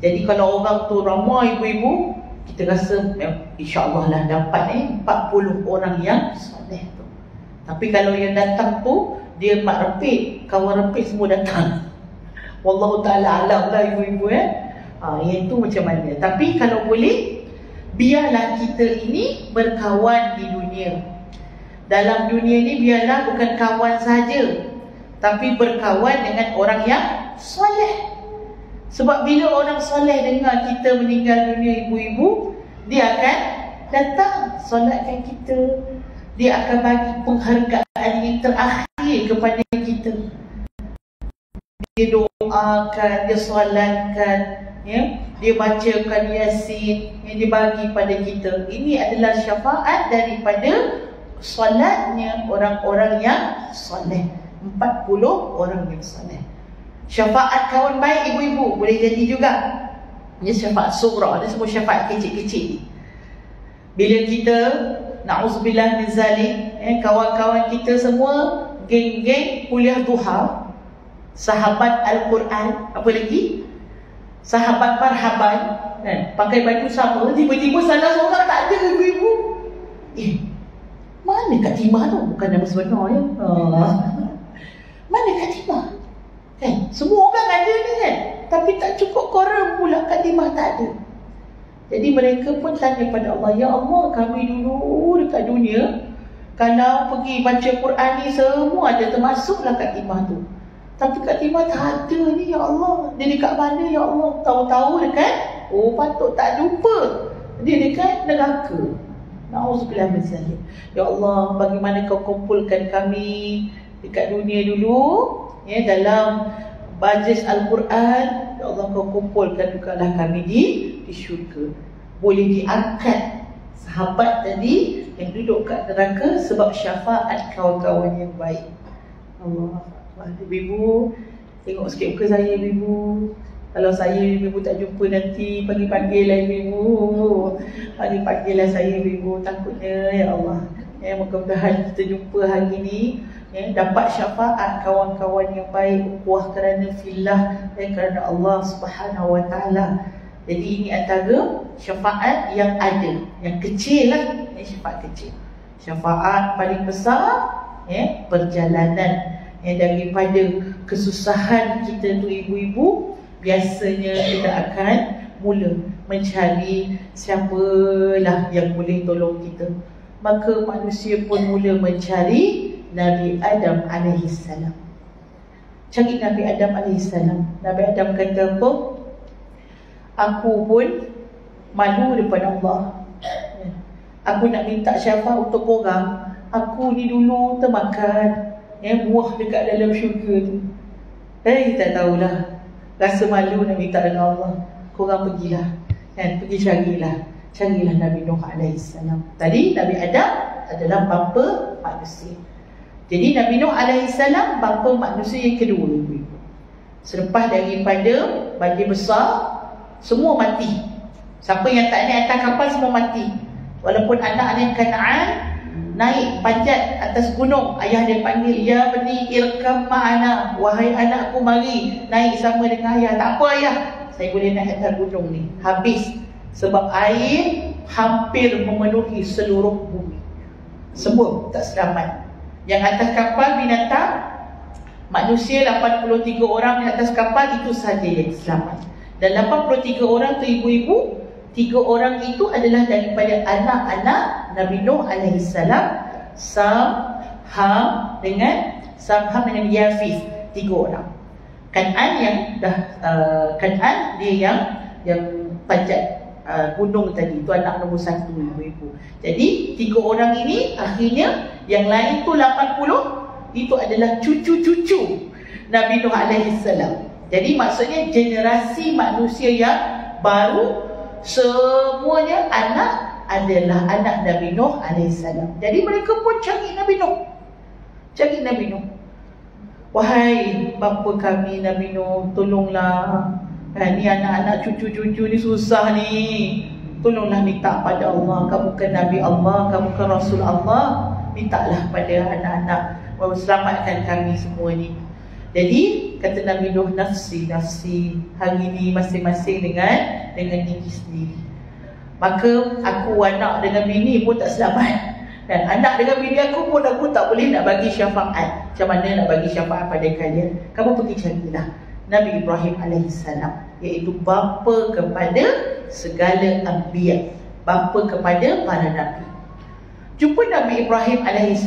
Jadi kalau orang tu ramai ibu-ibu, kita rasa insya-Allah lah dapat 40 orang yang soleh tu. Tapi kalau yang datang tu dia mak repit, kawan repit semua datang. Wallahu ta'ala alam lah ibu-ibu yang tu macam mana. Tapi kalau boleh, biarlah kita ini berkawan di dunia. Dalam dunia ni biarlah bukan kawan saja, tapi berkawan dengan orang yang soleh. Sebab bila orang soleh dengar kita meninggal dunia ibu-ibu, dia akan datang solatkan kita. Dia akan bagi penghargaan yang terakhir kepada kita. Dia doakan, dia solatkan, dia bacakan Yasin yang dibagi pada kita. Ini adalah syafaat daripada solatnya orang-orang yang soleh. 40 orang yang soleh. Syafaat kawan baik ibu-ibu boleh jadi juga. Ini syafaat sughra, ada semua syafaat kecil-kecil. Bila kita na'udzubillah min zalik, kawan-kawan kita semua geng-geng kuliah duha, sahabat Al-Quran, apa lagi? Sahabat marhaban, pakai baju sama, tiba-tiba salah seorang tak ada ibu-ibu. Mana Kak Timah tu? Bukan nama sebenar ya. Mana Kak Timah? Semua orang ada ni kan, tapi tak cukup koran pula Kak Timah tak ada. Jadi mereka pun tanya pada Allah, ya Allah, kami dulu dekat dunia kalau pergi baca Quran ni semua ada, termasuklah Kak Timah tu. Tapi Kak Timah tak ada ni ya Allah. Dia dekat mana ya Allah? Tahu-tahu dekat, patut tak jumpa. Dia dekat neraka. Na'udzubillah min zalik. Ya Allah, bagaimana kau kumpulkan kami dekat dunia dulu, dalam majlis Al-Quran. Ya Allah, kau kumpulkan jugalah kami di syurga. Boleh diangkat sahabat tadi yang duduk kat neraka sebab syafaat kawan-kawan yang baik. Allah. Ibu, tengok sikit muka saya ibu. Kalau saya ibu tak jumpa nanti, panggil-panggil lah ibu. Panggil-panggil lah saya ibu. Takutnya ya Allah, mudah-mudahan kita jumpa hari ni, dapat syafaat kawan-kawan yang baik, ukhuwah kerana fillah dan kerana Allah Subhanahu wa taala. Jadi ini antara syafaat yang ada. Yang kecil lah, syafaat kecil. Syafaat paling besar, perjalanan daripada kesusahan kita tu ibu-ibu, biasanya kita akan mula mencari siapalah yang boleh tolong kita. Maka manusia pun mula mencari Nabi Adam alaihissalam. Cari Nabi Adam AS. Nabi Adam kata apa? Aku pun malu depan Allah. Aku nak minta syafaat untuk orang. Aku ni dulu termakan buah dekat dalam syurga tu. Tak tahulah. Rasa malu nak minta dengan Allah. Korang pergilah, pergi carilah Nabi Nuh AS. Tadi Nabi Adam adalah bapa manusia. Jadi Nabi Nuh AS bapa manusia yang kedua. Selepas daripada banjir besar, semua mati. Siapa yang tak naik atas kapal semua mati. Walaupun anak-anak Kanaan naik panjat atas gunung, ayah dia panggil, ya bani irkam ma'ana, wahai anakku mari naik sama dengan ayah. Tak apa ayah, saya boleh naik atas gunung ni. Habis sebab air hampir memenuhi seluruh bumi. Semua tak selamat. Yang atas kapal binatang, manusia 83 orang di atas kapal itu saja yang selamat. Dan 83 orang tu ibu-ibu, 3 orang itu adalah daripada anak-anak Nabi Nuh AS, Sam, Ham dengan Yafis. 3 orang. Kan'an yang Kan'an dia yang panjat gunung tadi, itu anak nombor 1 ibu-ibu. Jadi 3 orang ini akhirnya, yang lain tu 80 itu adalah cucu-cucu Nabi Nuh AS. Jadi maksudnya generasi manusia yang baru semuanya adalah anak Nabi Nuh AS. Jadi mereka pun cari Nabi Nuh. Wahai bapa kami Nabi Nuh, tolonglah. Ni anak-anak cucu-cucu ni susah ni. Tolonglah minta pada Allah. Kamu kan Nabi Allah, kamu kan Rasul Allah. Mintalah pada anak-anak, selamatkan kami semua ni. Jadi kata Nabi Nuh, nafsi. Hari ni masing-masing dengan diri sendiri. Maka aku anak dengan bini pun tak selamat. Dan anak dengan bini aku pun aku tak boleh nak bagi syafaat. Macam mana nak bagi syafaat pada kalian? Kamu pergi carilah Nabi Ibrahim AS, iaitu bapa kepada segala anbiya, bapa kepada para nabi. Jumpa Nabi Ibrahim AS.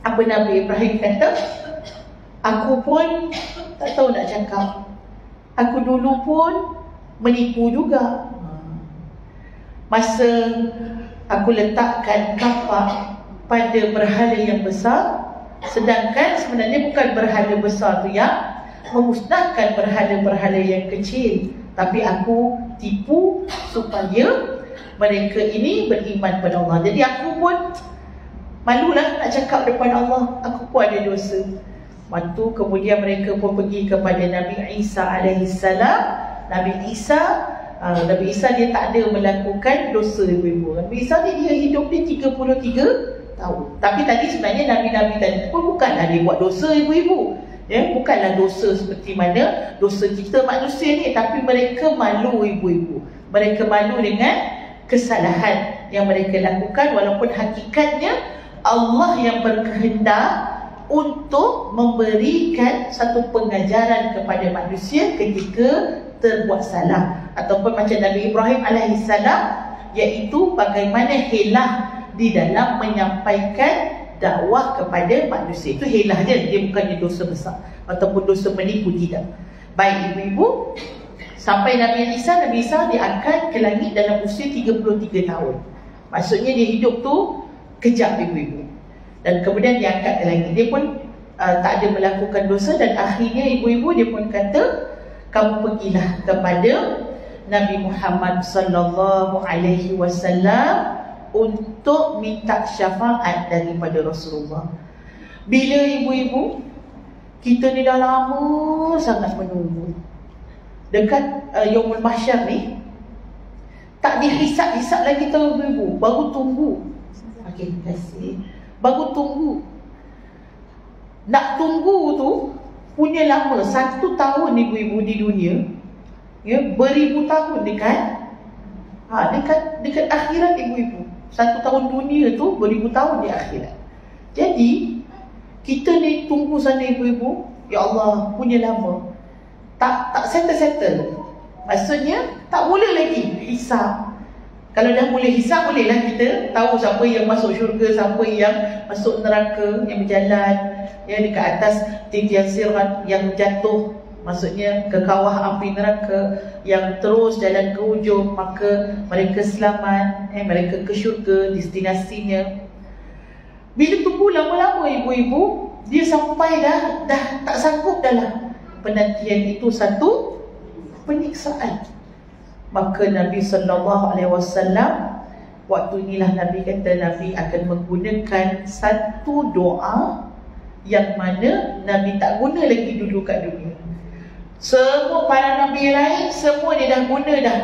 Apa Nabi Ibrahim kata? Aku pun tak tahu nak cakap. Aku dulu pun menipu juga. Masa aku letakkan kapak pada berhala yang besar, sedangkan sebenarnya bukan berhala besar tu yang memusnahkan berhala-berhala yang kecil, tapi aku tipu supaya mereka ini beriman pada Allah. Jadi aku pun malulah nak cakap depan Allah, aku pun ada dosa. Waktu kemudian mereka pun pergi kepada Nabi Isa AS. Nabi Isa dia tak ada melakukan dosa ibu-ibu. Nabi Isa dia hidup dia 33 tahun. Tapi tadi sebenarnya Nabi-Nabi tadi pun bukanlah dia buat dosa ibu-ibu. Bukanlah dosa seperti mana dosa kita manusia ni, tapi mereka malu ibu-ibu. Mereka malu dengan kesalahan yang mereka lakukan, walaupun hakikatnya Allah yang berkehendak untuk memberikan satu pengajaran kepada manusia ketika terbuat salah. Ataupun macam Nabi Ibrahim AS, iaitu bagaimana helah di dalam menyampaikan dakwah kepada manusia. Itu helah dia bukannya dosa besar ataupun dosa menipu, tidak. Baik ibu-ibu, sampai Nabi Isa diangkat ke langit dalam usia 33 tahun. Maksudnya dia hidup tu kejap ibu-ibu. Dan kemudian diangkat ke langit. Dia pun tak ada melakukan dosa, dan akhirnya ibu-ibu dia pun kata, kamu pergilah kepada Nabi Muhammad sallallahu alaihi wasallam untuk minta syafaat daripada Rasulullah. Bila ibu-ibu, kita ni dah lama sangat menunggu. Dekat Yaumul Mahsyar ni tak dihisap-hisap lagi tahu ibu-ibu, baru tunggu. Okey, terima kasih. Baru tunggu. Nak tunggu tu punya lama. 1 tahun ibu-ibu di dunia, beribu tahun dekat akhirat ibu-ibu. 1 tahun dunia tu beribu tahun di akhirat. Jadi kita ni tunggu sana ibu-ibu, ya Allah, punya lama. Tak settle. Maksudnya tak boleh lagi hisap. Kalau dah boleh hisap, bolehlah kita tahu siapa yang masuk syurga, siapa yang masuk neraka, yang berjalan dekat atas titian sirat yang jatuh, maksudnya ke kawah api neraka, yang terus jalan ke ujung, maka mereka selamat, mereka ke syurga, destinasinya. Bila tunggu lama-lama ibu-ibu, dia sampai dah tak sanggup dalam penantian itu, satu penyiksaan. Maka Nabi SAW, waktu inilah Nabi kata Nabi akan menggunakan satu doa yang mana Nabi tak guna lagi dulu kat dunia. Semua para Nabi lain, semua dia dah guna dah.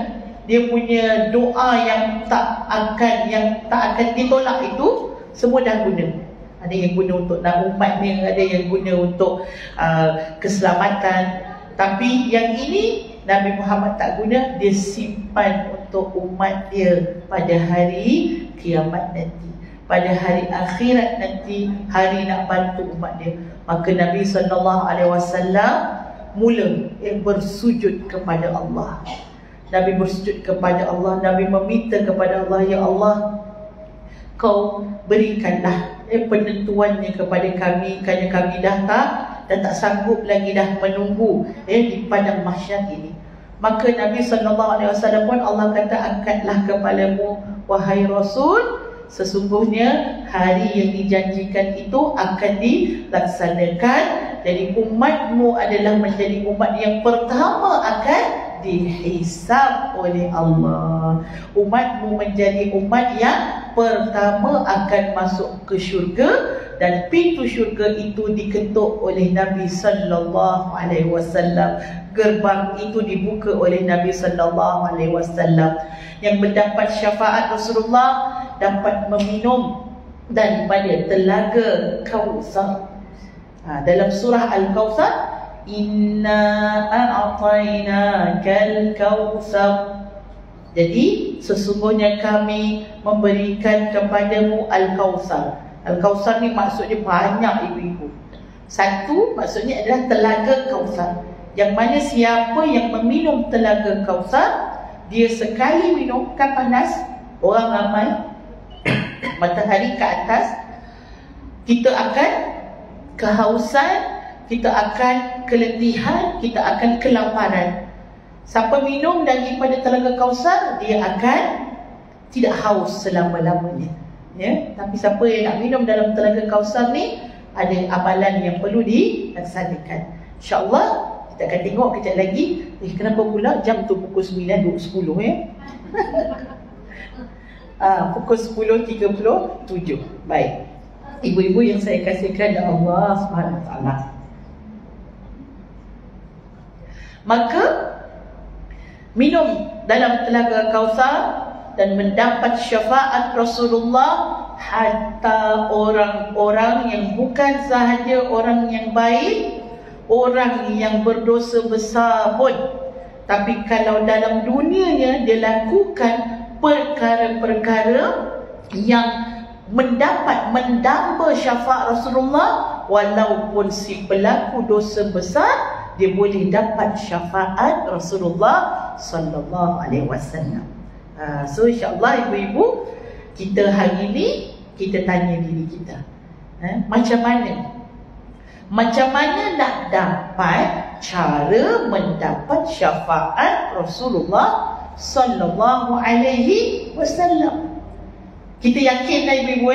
Dia punya doa yang tak akan ditolak itu, semua dah guna. Ada yang guna untuk nak umatnya, ada yang guna untuk keselamatan. Tapi yang ini Nabi Muhammad tak guna, dia simpan untuk umat dia pada hari kiamat nanti, pada hari akhirat nanti, hari nak bantu umat dia. Maka Nabi SAW mula bersujud kepada Allah. Nabi bersujud kepada Allah, Nabi meminta kepada Allah, ya Allah, Kau berikanlah penentuannya kepada kami, kerana kami dah tak sanggup lagi dah menunggu di padang mahsyar ini. Maka Nabi SAW pun Allah kata, angkatlah kepalamu wahai Rasul, sesungguhnya hari yang dijanjikan itu akan dilaksanakan. Jadi umatmu adalah menjadi umat yang pertama akan dihisab oleh Allah. Umatmu menjadi umat yang pertama akan masuk ke syurga, dan pintu syurga itu diketuk oleh Nabi sallallahu alaihi wasallam. Gerbang itu dibuka oleh Nabi sallallahu alaihi wasallam. Yang mendapat syafaat Rasulullah dapat meminum daripada telaga Kautsar. Dalam surah Al-Kautsar, inna a'tainakal kautsar. Jadi sesungguhnya kami memberikan kepadamu Al-Kautsar. Al-Kautsar ni maksudnya banyak ibu-ibu. Satu maksudnya adalah telaga Kautsar, yang mana siapa yang meminum telaga Kautsar, dia sekali minum kan panas, orang ramai, matahari ke atas, kita akan kehausan, kita akan keletihan, kita akan kelaparan. Siapa minum daripada telaga Kautsar, dia akan tidak haus selama-lamanya. Tapi siapa yang nak minum dalam telaga Kautsar ni, ada amalan yang perlu dilaksanakan. InsyaAllah kita akan tengok kejap lagi. Kenapa pula jam tu pukul 9.10 pukul 10.37. Baik, ibu-ibu yang saya kasihkan oleh Allah SWT, maka minum dalam telaga Kautsar dan mendapat syafaat Rasulullah, hatta orang-orang yang bukan sahaja orang yang baik, orang yang berdosa besar pun, tapi kalau dalam dunianya dia lakukan perkara-perkara yang mendamba syafaat Rasulullah, walaupun si pelaku dosa besar, dia boleh dapat syafaat Rasulullah sallallahu alaihi wasallam. So insyaAllah ibu-ibu, kita hari ini kita tanya diri kita, macam mana nak dapat cara mendapat syafaat Rasulullah sallallahu alaihi wasallam. Kita yakin dah ibu-ibu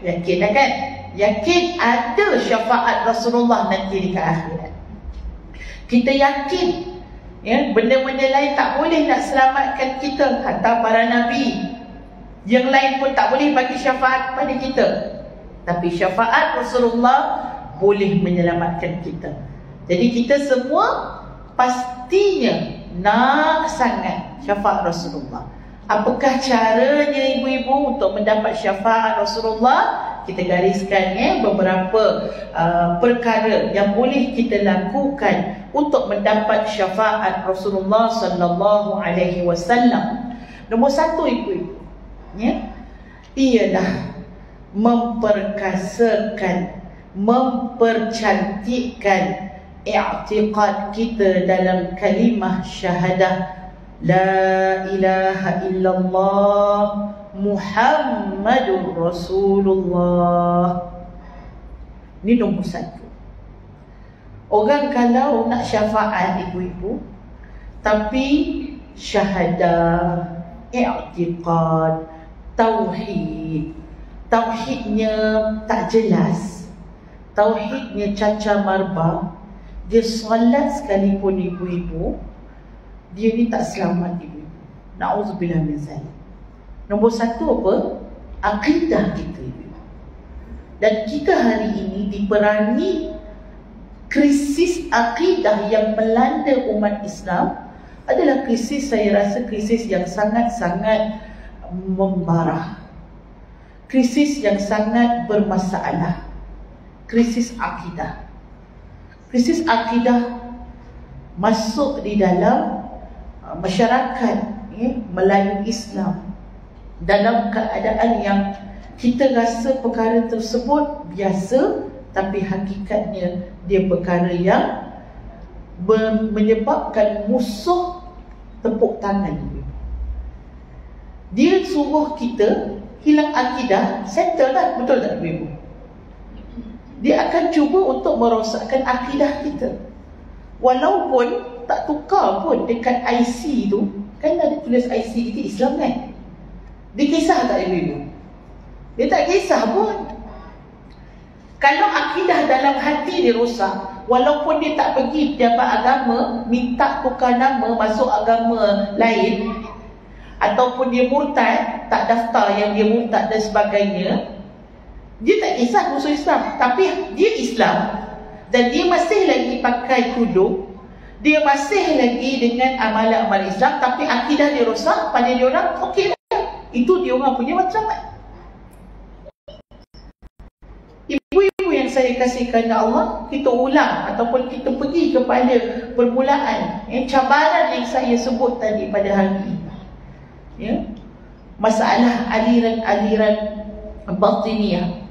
yakin dah kan? Yakin ada syafaat Rasulullah nanti di akhirat. Kita yakin benda-benda lain tak boleh nak selamatkan kita, hatta para nabi yang lain pun tak boleh bagi syafaat kepada kita, tapi syafaat Rasulullah boleh menyelamatkan kita. Jadi kita semua pastinya nak sangat syafaat Rasulullah. Apakah caranya ibu-ibu untuk mendapat syafaat Rasulullah? Kita gariskan beberapa perkara yang boleh kita lakukan untuk mendapat syafaat Rasulullah sallallahu alaihi wasallam. Nombor satu ibu-ibu, ialah memperkasakan, mempercantikkan i'tiqad kita dalam kalimah syahadah La ilaha illallah Muhammadur Rasulullah. Ini nombor satu. Orang kalau nak syafaat ibu-ibu, tapi syahadah, i'tiqad, tauhidnya tak jelas, tauhidnya cacar marbah, dia solat sekalipun ibu-ibu, dia ni tak selamat ibu-ibu. Na'udzubillah min zalik. Nombor satu apa? Akidah kita ibu-ibu. Dan kita hari ini diperangi krisis akidah yang melanda umat Islam. Adalah krisis, saya rasa krisis yang sangat-sangat membara, krisis yang sangat bermasalah, krisis akidah. Krisis akidah masuk di dalam masyarakat Melayu Islam dalam keadaan yang kita rasa perkara tersebut biasa, tapi hakikatnya dia perkara yang menyebabkan musuh tepuk tangan. Dia suruh kita hilang akidah, settle dah, betul tak ibu? Dia akan cuba untuk merosakkan akidah kita. Walaupun tak tukar pun dekat IC tu, kan ada tulis IC kita Islam kan? Dia kisah tak ibu-ibu? Dia tak kisah pun. Kalau akidah dalam hati dia rosak, walaupun dia tak pergi pejabat agama, minta tukar nama masuk agama lain, ataupun dia murtad, tak daftar yang dia murtad dan sebagainya, dia tak kisah musuh Islam. Tapi dia Islam dan dia masih lagi pakai tudung, dia masih lagi dengan amalan-amalan Islam, tapi akidah dia rosak, pada dia orang okey lah. Itu dia orang punya matlamat. Ibu-ibu yang saya kasihkan Allah, kita ulang ataupun kita pergi kepada permulaan cabaran yang saya sebut tadi pada hari ini. Ya, masalah aliran-aliran batiniyah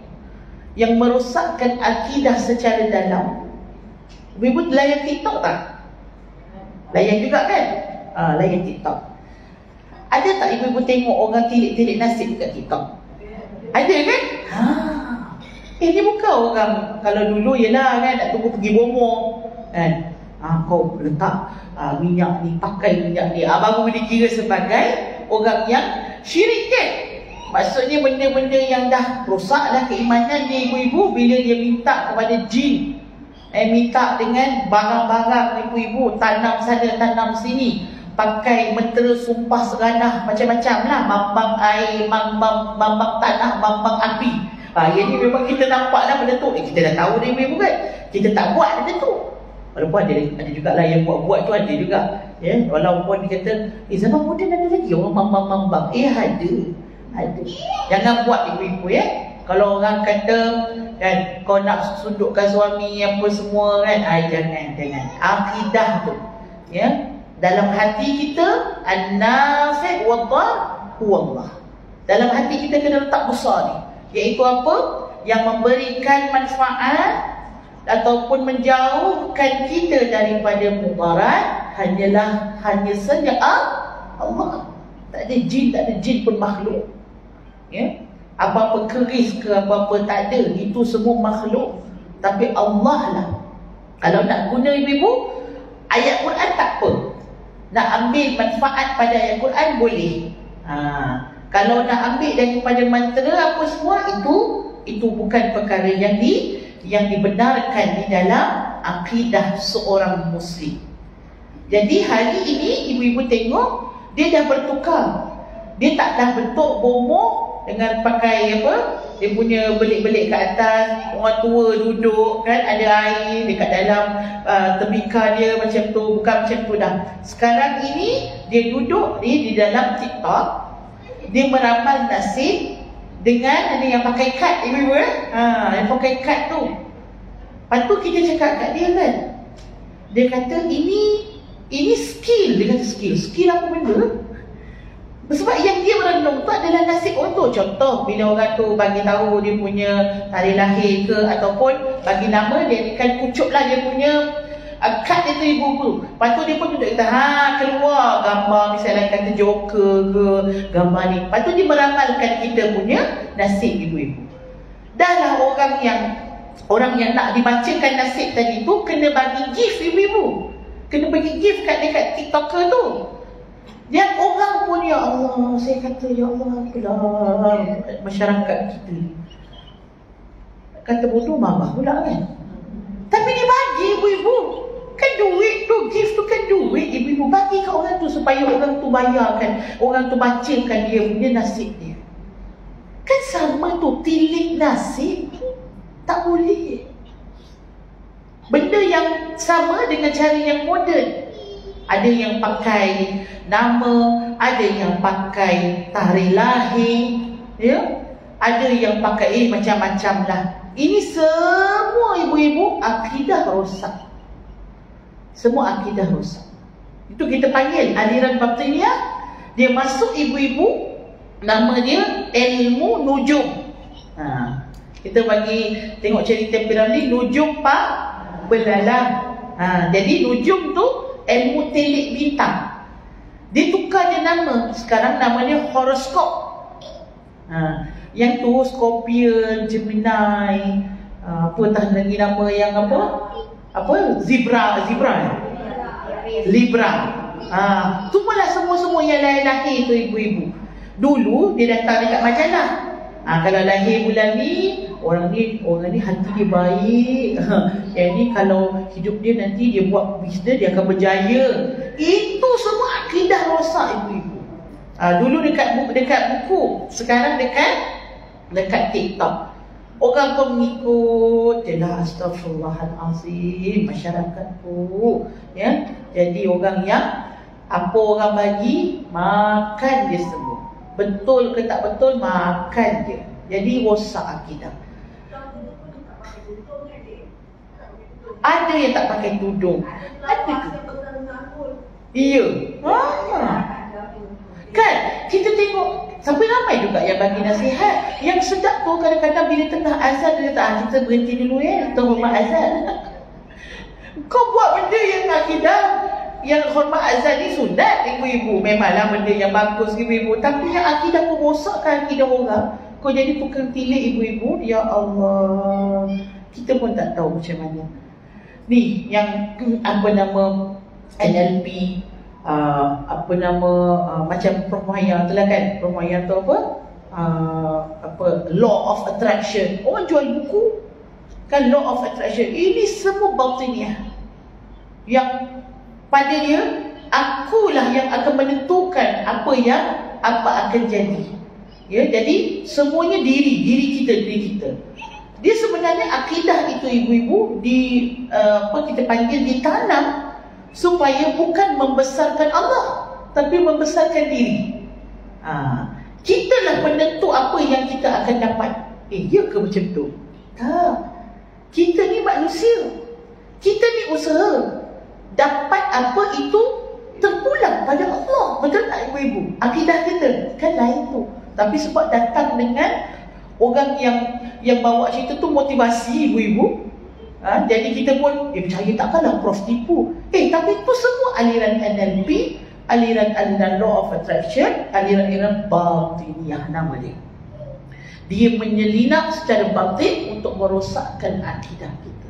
yang merosakkan akidah secara dalam. Ibu layan TikTok tak? Layan juga kan? Layan TikTok. Ada tak ibu-ibu tengok orang tilik-tilik nasib kat TikTok? Ada kan? Ini bukan orang, kalau dulu ialah kan nak tunggu pergi bomo kan, kau letak minyak ni, pakai minyak ni, baru dikira sebagai orang yang syirik kan. Maksudnya benda-benda yang dah rosaklah keimanan dia ibu-ibu, bila dia minta kepada jin, minta dengan barang-barang ibu-ibu, tanam sana tanam sini, pakai mentera sumpah seranah macam-macam lah, mambang air, mambang tanah, mambang api. Yang ni memang kita nampak lah benda tu. Kita dah tahu dia ibu kan, kita tak buat benda tu. Walaupun ada jugalah yang buat-buat tu, ada juga ya. Walaupun dia kata zaman moden ada lagi orang mambang-mambang. Ada. Jangan buat ibu-ibu ya. Kalau orang kata kan, kau nak sundukkan suami apa semua kan, jangan. Akidah tu ya, dalam hati kita, an-nafi' wad-dar huwallah. Dalam hati kita kena letak besar ni, iaitu apa? Yang memberikan manfaat ataupun menjauhkan kita daripada mudarat hanya saja Allah. Tak ada jin pun makhluk. Ya? Apa-apa keris ke apa-apa tak ada, itu semua makhluk. Tapi Allah lah. Kalau nak guna ibu-ibu ayat Quran tak apa. Nak ambil manfaat pada ayat Quran boleh. Kalau nak ambil daripada mantra apa semua, itu bukan perkara yang dibenarkan di dalam akidah seorang muslim. Jadi hari ini ibu-ibu tengok, dia dah bertukar. Dia tak dah bentuk bomo dengan pakai apa, dia punya belik-belik ke atas, orang tua duduk kan, ada air dekat dalam tebika dia macam tu. Bukan macam tu dah. Sekarang ini dia duduk di dalam TikTok, dia meramal nasib dengan ada yang pakai kad ibu-ibu yang pakai kad tu. Lepas tu kita cakap kat dia kan, dia kata ini skill. Dia kata skill apa benda? Sebab yang dia merenung tu adalah nasib orang tu. Contoh bila orang tu bagi tahu dia punya tarikh lahir ke, ataupun bagi nama, dia akan kucuplah dia punya Kad dia tu ibu-ibu. Lepas tu dia pun duduk kata, keluar gambar misalnya kata joker ke, gambar ni. Lepas tu dia meramalkan kita punya nasib ibu-ibu. Dah lah orang yang nak dibacakan nasib tadi tu kena bagi gift ibu-ibu. Kena bagi gift kat dekat TikToker tu. Yang orang pun, ya Allah, saya kata, ya Allah, apalah masyarakat kita. Kata bodoh mama pula kan. Tapi dia bagi ibu-ibu. Kan duit tu, gift tu kan duit ibu-ibu. Bagi kat orang tu supaya orang tu bayarkan, orang tu bacakan dia punya nasib dia. Kan sama tu, tilik nasib. Tak boleh. Benda yang sama dengan cara yang moden. Ada yang pakai nama, ada yang pakai tarikh lahir, ya? Ada yang pakai macam-macam lah. Ini semua ibu-ibu akidah rosak. Semua akidah rosak. Itu kita panggil aliran batiniah. Dia masuk ibu-ibu, nama dia ilmu nujum. Kita bagi tengok cerita piramid, nujum pak belalang. Jadi nujum tu ilmu telik bintang. Dia tukar dia nama. Sekarang nama dia horoskop. Yang tu Scorpion, Gemini, apa tak lagi nama yang apa? Libra. Semualah semua yang lahir tu ibu-ibu. Dulu dia datang dekat majalah. Kalau lahir bulan ni, orang ni hati dia baik. Yang ni kalau hidup dia nanti dia buat bisnes, dia akan berjaya. Itu semua akidah rosak ibu-ibu. Dulu dekat buku, sekarang dekat TikTok. Orang pun mengikut je lah, astagfirullahalazim, masyarakat tu, ya. Jadi orang yang apa orang bagi, makan dia semua. Betul ke tak betul, makan dia. Jadi rosak akidah. Ada yang tak pakai tudung. Ada ke? Iya. Kan kita tengok sampai ramai juga yang bagi nasihat. Yang sedap tu kadang-kadang bila tengah azan dia kata, kita berhenti dulu ya, kita hormat azan. Kau buat benda yang akidah, yang hormat azan ni sunat ibu-ibu. Memanglah benda yang bagus ibu-ibu. Tapi yang akidah pun rosakkan akidah orang. Kau jadi tukang tilik ibu-ibu. Ya Allah, kita pun tak tahu macam mana. Ni yang apa nama NLP, apa nama macam Prof Maya tu lah kan. Prof Maya tu apa Law of Attraction. Orang jual buku kan, Law of Attraction. Ini semua batiniah. Yang pada dia, akulah yang akan menentukan apa akan jadi. Ya, jadi semuanya diri kita. Dia sebenarnya akidah itu ibu-ibu kita panggil ditanam supaya bukan membesarkan Allah, tapi membesarkan diri. Kitalah penentu apa yang kita akan dapat. Ya ke macam tu? Tak. Kita ni manusia. Kita ni usaha. Dapat apa itu terpulang pada Allah. Betul tak ibu-ibu? Akidah kita kan lain tu. Tapi sebab datang dengan orang yang bawa cerita tu motivasi ibu-ibu, jadi kita pun percaya takkanlah Prof tipu. Tapi itu semua aliran NLP, aliran Law of Attraction, aliran batiniah nama dia. Dia menyelinap secara batin untuk merosakkan akidah kita.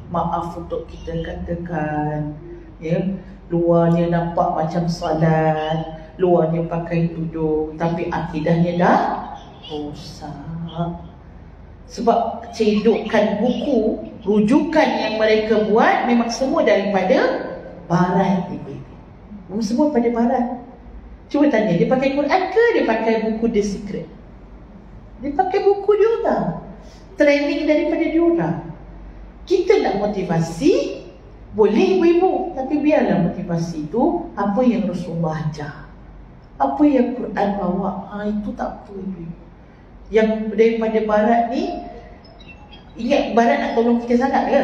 Maaf untuk kita katakan, ya, luarnya nampak macam salat, luarnya pakai tudung, tapi akidahnya dah rosak. Sebab cedokan buku, rujukan yang mereka buat memang semua daripada barat ibu-ibu. Memang semua pada barat. Cuba tanya, dia pakai Quran ke dia pakai buku The Secret? Dia pakai buku dia orang, training daripada dia orang. Kita nak motivasi, boleh ibu-ibu, tapi biarlah motivasi itu apa yang Rasulullah ajar, apa yang Quran bawa. Itu tak apa ibu-ibu. Yang daripada barat ni, ingat barat nak tolong kita sangat ke?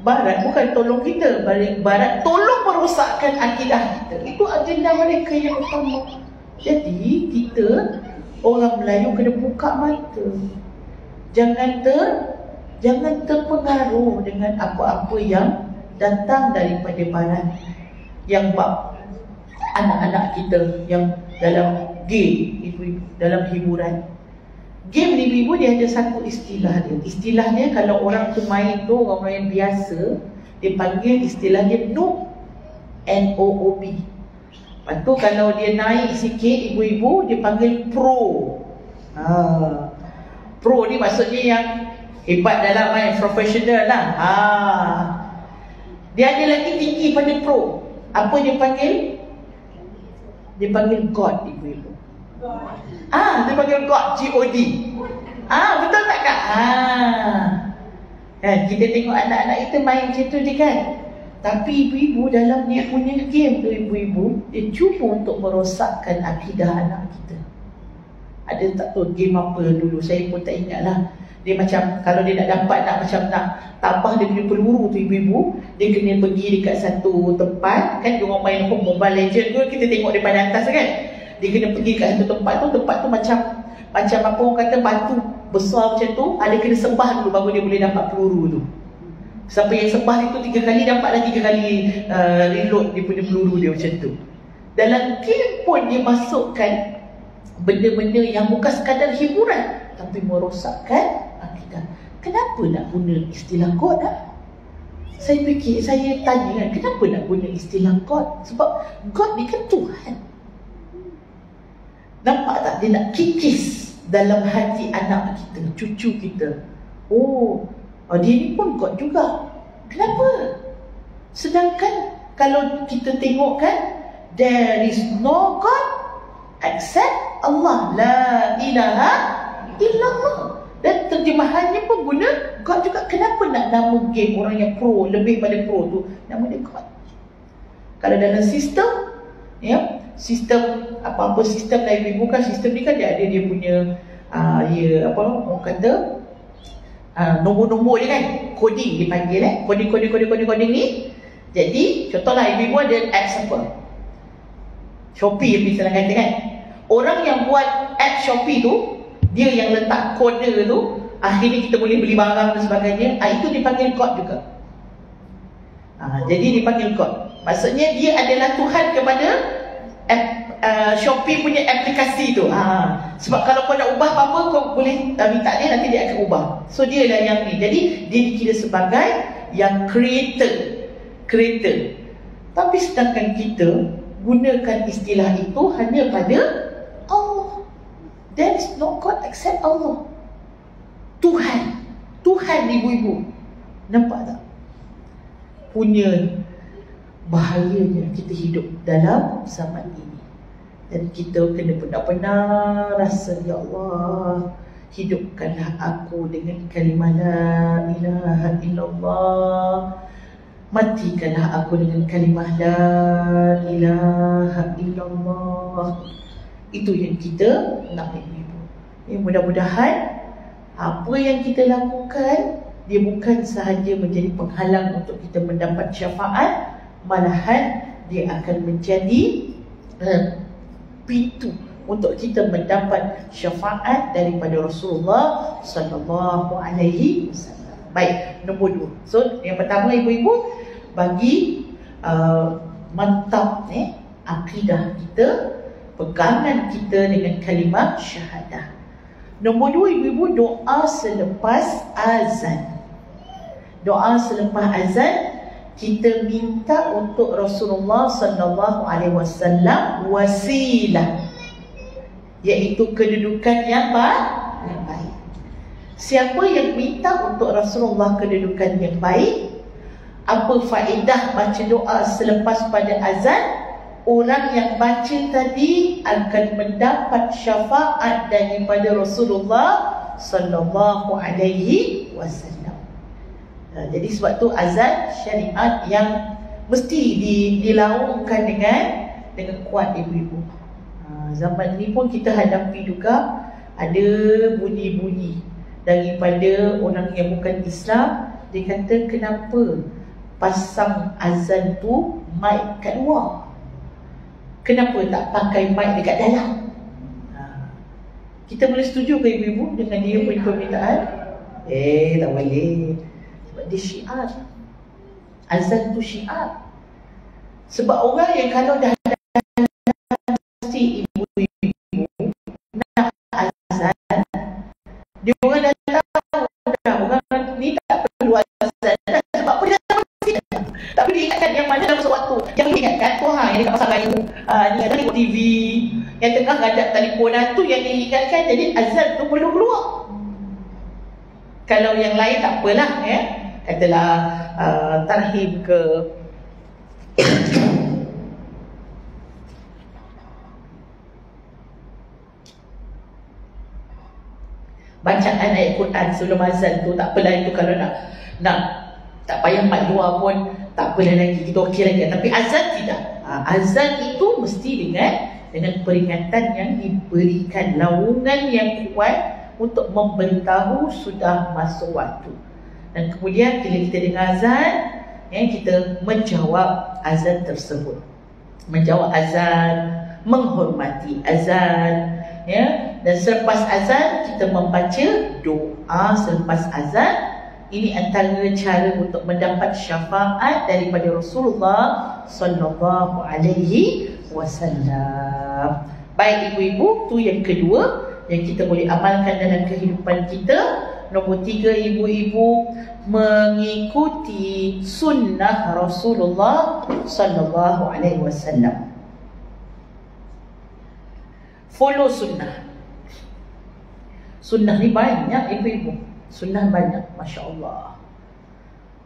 Barat bukan tolong kita, barat tolong merosakkan akidah kita. Itu agenda mereka yang utama. Jadi kita orang Melayu kena buka mata. Jangan terpengaruh dengan apa-apa yang datang daripada barat yang buat anak-anak kita yang dalam game, ibu-ibu, dalam hiburan. Game ni ibu-ibu dia ada satu istilah dia. Istilahnya kalau orang tu main tu, orang yang biasa, dia panggil istilah dia noob, N-O-O-B. Lepas tu kalau dia naik sikit ibu-ibu, dia panggil pro. Pro ni maksudnya yang hebat dalam main, profesional lah. Dia ada lagi tinggi pada pro. Apa dia panggil? Dia panggil God, ibu-ibu. Dia panggil God, G-O-D. Betul tak Kak? Kan, kita tengok anak-anak itu main macam tu je kan. Tapi ibu-ibu dalam dia punya game tu ibu-ibu, dia cuba untuk merosakkan akidah anak kita. Ada tak tahu game apa dulu, saya pun tak ingat lah. Dia macam, kalau dia nak dapat nak tambah dia punya peluru tu ibu-ibu, dia kena pergi dekat satu tempat. Kan dia orang main Mobile Legends tu, kita tengok daripada atas kan. Dia kena pergi kat satu tempat tu macam apa orang kata batu besar macam tu. Dia kena sembah dulu baru dia boleh dapat peluru tu. Siapa yang sembah itu 3 kali dapat lagi 3 kali reload dia punya peluru dia macam tu. Dalam game pun dia masukkan benda-benda yang bukan sekadar hiburan tapi merosakkan akidah. Kenapa nak guna istilah God Saya tanya kan, kenapa nak guna istilah God? Sebab God ni kan Tuhan. Nampak tak dia nak kikis dalam hati anak kita, cucu kita. Dia ni pun God juga. Kenapa? Sedangkan kalau kita tengok kan, there is no God except Allah. La ilaha illallah. Dan terjemahannya pun guna God juga. Kenapa nak nama game orang yang pro, lebih pada pro tu, nama dia God? Kalau dalam sistem, sistem apa-apa sistem lain bukan sistem ni kan dia ada dia punya orang kata nombor-nombor dia kan, coding dipanggil coding ni. Jadi contohlah ibu ada apps apa, Shopee misalnya kata kan, orang yang buat app Shopee tu, dia yang letak kode tu, akhirnya kita boleh beli barang dan sebagainya. Itu dipanggil God juga. Jadi dipanggil God, maksudnya dia adalah Tuhan kepada Shopee punya aplikasi tu. Sebab kalau kau nak ubah apa-apa, kau boleh minta dia, nanti dia akan ubah. So dia lah yang ni. Jadi dia dikira sebagai yang creator. Tapi sedangkan kita gunakan istilah itu hanya pada Allah. There is no God except Allah. Tuhan ibu-ibu. Nampak tak? Punya bahayanya kita hidup dalam zaman ini. Dan kita kena benar-benar rasa, ya Allah, hidupkanlah aku dengan kalimah la ilaha illallah. Matikanlah aku dengan kalimah la ilaha illallah. Itu yang kita nak ibu. Mudah-mudahan apa yang kita lakukan, dia bukan sahaja menjadi penghalang untuk kita mendapat syafaat, malahan dia akan menjadi pintu untuk kita mendapat syafaat daripada Rasulullah sallallahu alaihi wasallam. Baik, nombor 2. So yang pertama ibu-ibu, bagi mantap akidah kita, pegangan kita dengan kalimah syahadah. Nombor 2 ibu-ibu, doa selepas azan. Doa selepas azan, kita minta untuk Rasulullah sallallahu alaihi wasallam wasilah, iaitu kedudukan yang baik. Siapa yang minta untuk Rasulullah kedudukan yang baik, apa faedah baca doa selepas pada azan? Orang yang baca tadi akan mendapat syafaat daripada Rasulullah sallallahu alaihi wasallam. Jadi sebab tu azan syariat yang mesti dilaungkan dengan kuat ibu-ibu. Zaman ni pun kita hadapi juga ada bunyi-bunyi daripada orang yang bukan Islam. Dia kata, kenapa pasang azan tu mic kat luar? Kenapa tak pakai mic dekat dalam? Kita boleh setuju ke ibu-ibu dengan dia punya permintaan? Tak boleh. Sebab dia syiar. Azan tu syiar. Sebab orang yang kalau dah mesti ibu-ibu nak azan, dia orang dah tahu dah, orang ni tak perlu azan dah. Sebab apa dia dah mesti dah. Tak perlu ingatkan yang mana dalam sewaktu. Yang ingatkan tu yang dekat pasar raya, ni yang tengok TV, yang tengah gadap telefon tu yang diingatkan. Jadi azan tu perlu keluar. Kalau yang lain tak apalah, ya. Katalah tarhib ke bacaan ayat Quran sebelum azan tu, tak apalah itu. Kalau nak tak payah mat luar pun tak apalah lagi, kita okey lagi. Tapi azan tidak. Azan itu mesti dengan peringatan yang diberikan, laungan yang kuat untuk memberitahu sudah masuk waktu. Dan kemudian bila kita dengar azan, kita menjawab azan tersebut. Menjawab azan, menghormati azan, dan selepas azan kita membaca doa selepas azan. Ini antara cara untuk mendapat syafaat daripada Rasulullah sallallahu alaihi wasallam. Baik ibu-ibu, tu yang kedua yang kita boleh amalkan dalam kehidupan kita. Nombor 3, ibu-ibu mengikuti sunnah Rasulullah sallallahu alaihi wasallam. Follow sunnah. Sunnah ni banyak ibu-ibu. Sunnah banyak, Masya Allah.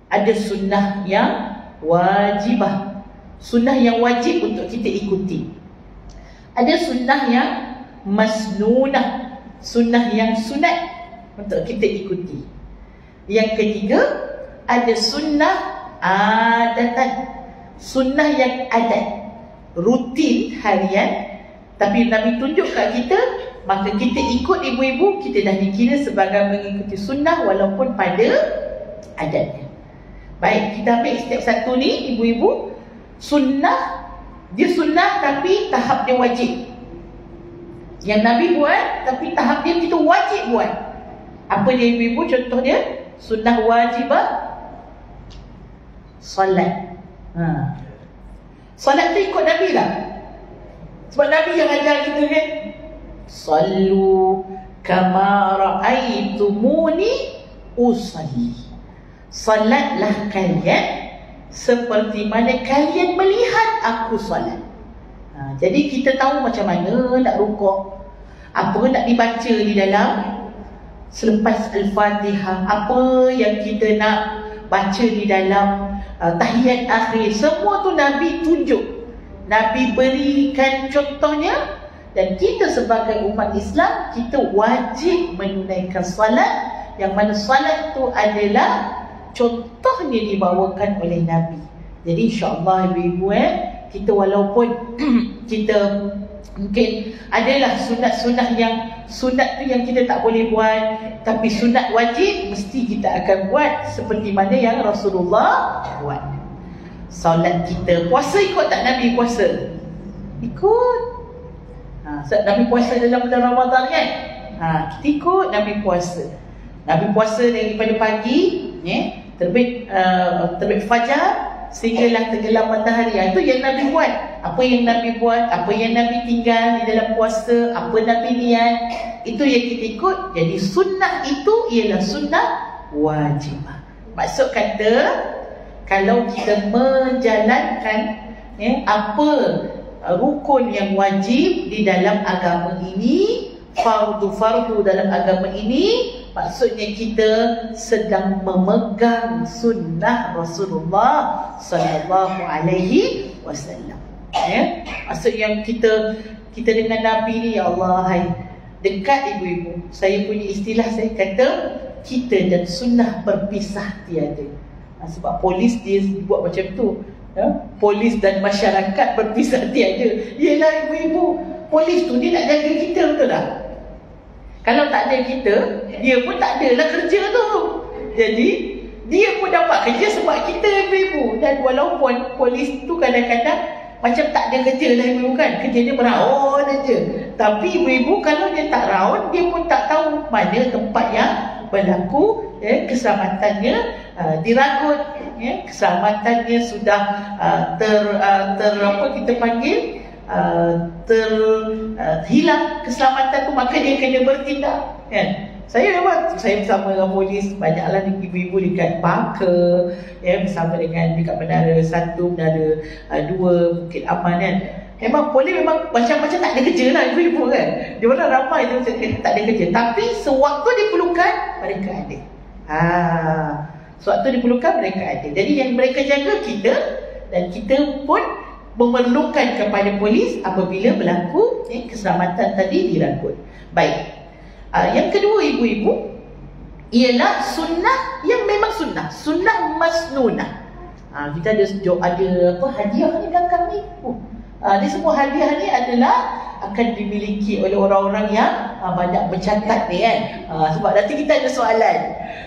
Ada sunnah yang wajibah, sunnah yang wajib untuk kita ikuti. Ada sunnah yang masnunah, sunnah yang sunat untuk kita ikuti. Yang ketiga, ada sunnah adatan, sunnah yang adat, rutin harian, tapi Nabi tunjuk kat kita, maka kita ikut ibu-ibu, kita dah dikira sebagai mengikuti sunnah walaupun pada adatnya. Baik, kita ambil setiap satu ni ibu-ibu. Sunnah, dia sunnah tapi tahap dia wajib. Yang Nabi buat tapi tahap dia kita wajib buat. Apa dia ibu-ibu? Contoh dia, sunnah wajibah solat. Solat tu ikut Nabi lah. Sebab Nabi yang ajar kita kan, sallu kama ra'aitumuni usalli. Salatlah kalian seperti mana kalian melihat aku salat. Jadi kita tahu macam mana nak rukuk, apa nak dibaca di dalam selepas Al-Fatihah, apa yang kita nak baca di dalam tahiyat akhir. Semua tu Nabi tunjuk, Nabi berikan contohnya. Dan kita sebagai umat Islam, kita wajib menunaikan salat, yang mana salat tu adalah contohnya dibawakan oleh Nabi. Jadi insya-Allah ibu-ibu, kita walaupun kita mungkin adalah sunat-sunat yang sunat tu yang kita tak boleh buat, tapi sunat wajib mesti kita akan buat seperti mana yang Rasulullah buat. Solat kita, puasa ikut tak Nabi puasa? Ikut. Nabi puasa dalam bulan Ramadan kan? Kita ikut Nabi puasa. Nabi puasa daripada pagi, terbit fajar sehinggalah tenggelam matahari. Itu yang Nabi buat. Apa yang Nabi buat, apa yang Nabi tinggal di dalam puasa, apa Nabi niat, itu yang kita ikut. Jadi sunnah itu ialah sunnah wajibah. Maksud kata, kalau kita menjalankan apa rukun yang wajib di dalam agama ini, fardu-fardu dalam agama ini, maksudnya kita sedang memegang sunnah Rasulullah sallallahu alaihi wasallam. Maksud yang kita dengan Nabi ni, ya Allah, hai, dekat ibu-ibu. Saya punya istilah, saya kata kita dan sunnah berpisah tiada. Sebab polis dia buat macam tu. Polis dan masyarakat berpisah tiada. Yelah ibu-ibu, polis tu dia nak jaga kita, betul tak? Kalau tak ada kita, dia pun tak adalah kerja tu. Jadi dia pun dapat kerja sebab kita ibu-ibu. Dan walaupun polis tu kadang-kadang macam tak ada kerja lah ibu-ibu kan, kerja dia beraun aja. Tapi ibu-ibu kalau dia tak raun, dia pun tak tahu mana tempat yang berlaku keselamatannya diragut, ya, keselamatannya sudah apa kita panggil hilang keselamatan tu, maka dia kena bertindak, kan? Saya bersama dengan polis, banyaklah ibu-ibu dekat Baka, ya, bersama dengan dekat Menara 1, Menara 2, Bukit Aman, kan. Memang polis memang macam-macam tak ada kerja lah ibu-ibu, kan. Dia orang ramai tu tak ada kerja, tapi sewaktu diperlukan mereka ada. Sewaktu diperlukan mereka ada. Jadi yang mereka jaga kita, dan kita pun memerlukan kepada polis apabila berlaku keselamatan tadi diragut. Baik. Yang kedua ibu-ibu ialah sunnah yang memang sunnah masnunah. Kita ada apa hadiah ni belakang ni. Ni semua hadiah ni adalah akan dimiliki oleh orang-orang yang banyak mencatat ni, kan. Sebab nanti kita ada soalan.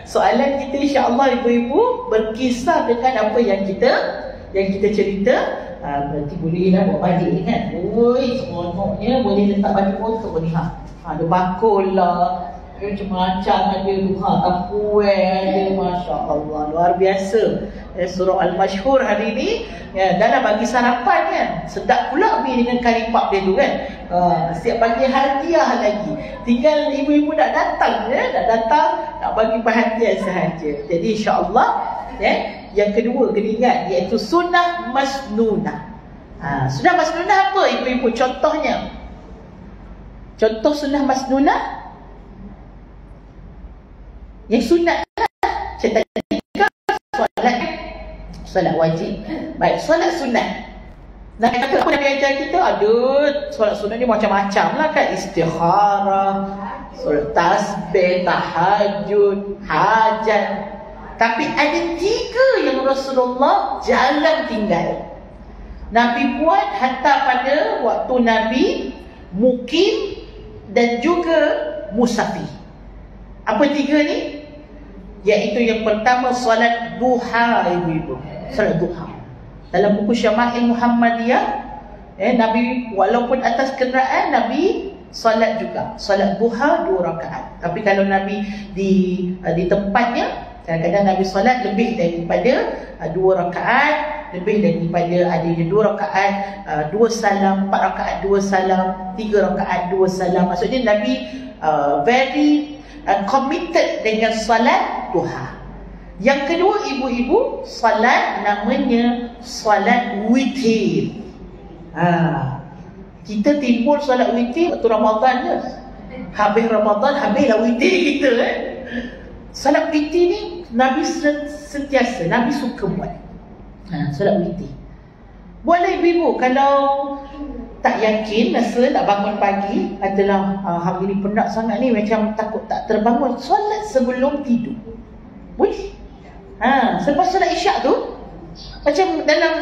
Soalan kita insya-Allah ibu-ibu berkisar dengan apa yang kita cerita. Nanti bolehlah bawa balik, kan. Seronoknya boleh letak baju kotor ni. Ada bakul lah, macam-macam ada tu, tapuai ada, Masya Allah, luar biasa. Surah Al-Mashhur hari ni, ya, dah bagi sarapan, kan. Sedap pula mi dengan kari pap dia tu, kan. Siap bagi hadiah lagi. Tinggal ibu-ibu nak datang, nak bagi perhatian sahaja. Jadi insya-Allah, ya, yang kedua kena ingat, iaitu sunnah masnunah. Sunnah masnunah apa ibu-ibu? Contohnya, contoh sunnah masnunah yang sunat lah. Saya tadi solat wajib. Baik, solat sunat. Nak kata apa Nabi ajar kita? Ada solat sunat ni macam-macam lah, kan. Istikharah, solat tasbih, tahajud, hajat. Tapi ada 3 yang Rasulullah jarang tinggal. Nabi buat hatta pada waktu Nabi mukim dan juga musafir. Apa 3 ni? Iaitu yang pertama solat duha, ibu-ibu. Solat duha. Dalam buku Syama'il Muhammadiyah, Nabi walaupun atas kenderaan, Nabi solat juga. Solat duha 2 rakaat. Tapi kalau Nabi di tempatnya, kadang-kadang Nabi solat lebih daripada 2 rakaat, lebih daripada adanya 2 rakaat, 2 salam, 4 rakaat 2 salam, 3 rakaat 2 salam. Maksudnya Nabi very committed dengan salat duha. Yang kedua ibu-ibu, salat namanya salat witir. Kita timbul salat witir waktu Ramadan je. Habis Ramadan, habislah witir kita, kan. Salat witir ni Nabi sentiasa, Nabi suka buat. Solat witir. Buatlah ibu-ibu. Kalau tak yakin, rasa nak bangun pagi, adalah hari ni penat sangat ni, macam takut tak terbangun, solat sebelum tidur. Boleh. Selepas solat isyak tu, macam dalam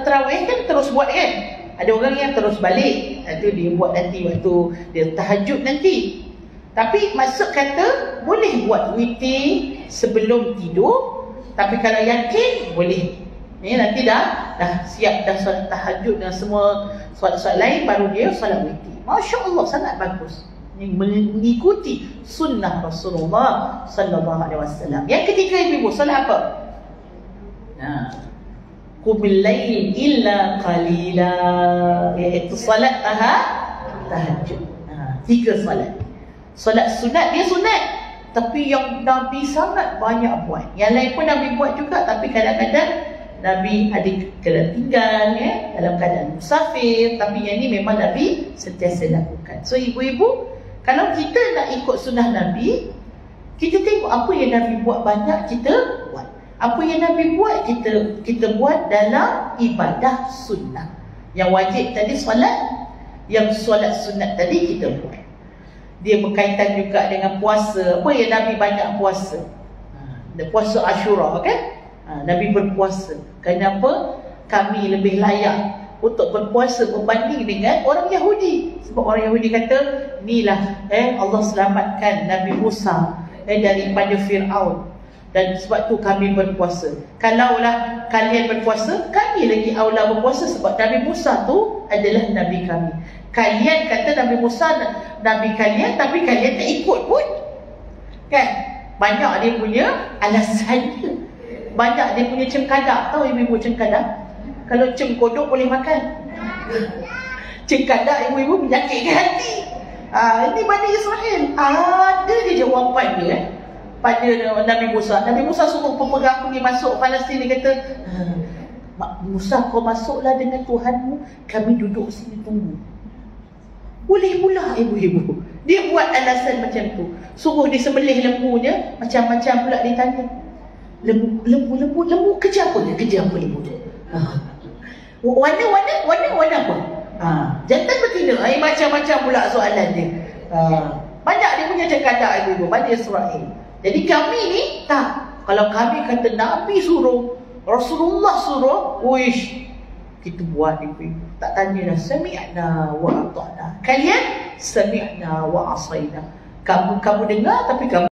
tarawih kan terus buat, kan. Ada orang yang terus balik, itu dia buat nanti waktu dia tahajud nanti. Tapi maksud kata boleh buat witir sebelum tidur. Tapi kalau yakin, boleh. Nanti dah siap, dah solat tahajud dan semua solat-solat lain, baru dia solat witir. Masya Allah, sangat bagus. Mengikuti sunnah Rasulullah sallallahu alaihi wasallam. Yang ketiga ibu, solat apa? Qumil lail illa qalila, iaitu solat tahajud. 3 solat. Solat sunat, dia sunat, tapi yang Nabi sangat banyak buat. Yang lain pun Nabi buat juga, tapi kadang-kadang Nabi ada kena tinggal, ya, dalam keadaan musafir. Tapi yang ni memang Nabi sentiasa lakukan. So ibu-ibu, kalau kita nak ikut sunnah Nabi, kita tengok apa yang Nabi buat banyak, kita buat. Apa yang Nabi buat, kita buat dalam ibadah sunnah. Yang wajib tadi solat, yang solat sunat tadi kita buat. Dia berkaitan juga dengan puasa. Apa yang Nabi banyak puasa? Puasa Ashura, kan? Nabi berpuasa. Kenapa? Kami lebih layak untuk berpuasa berbanding dengan orang Yahudi. Sebab orang Yahudi kata, inilah Allah selamatkan Nabi Musa daripada Fir'aun, dan sebab tu kami berpuasa. Kalaulah kalian berpuasa, kami lagi aula berpuasa, sebab Nabi Musa tu adalah Nabi kami. Kalian kata Nabi Musa Nabi kalian, tapi kalian tak ikut pun, kan? Banyak dia punya alasannya. banyak dia punya cengkadak. Tahu ibu-ibu cengkadak? Kalau cengkodok boleh makan. Cengkadak ibu-ibu menyakitkan hati. Ini Bani Israel. Ada dia jawapan dia pada Nabi Musa. Nabi Musa suruh pemegang pergi masuk Palestin. Dia kata, Musa, kau masuklah dengan Tuhanmu, kami duduk sini tunggu. Boleh pula ibu-ibu. Dia buat alasan macam tu. Suruh disembelih lembunya, macam-macam pula dia tanya. Lembu kerja apa dia? Kerja apa lembu tu? Warna apa? Jantan betina. Macam-macam pula soalan dia. Banyak dia punya cengkadak ibu-ibu, Bani Israel. Jadi kami ni tak. Kalau kami kata Nabi suruh, Rasulullah suruh, wish, kita buat ibu-ibu. Tak tanya dah, sami'na wa ata'na. Kalian sami'na wa asayna. Kamu dengar tapi kamu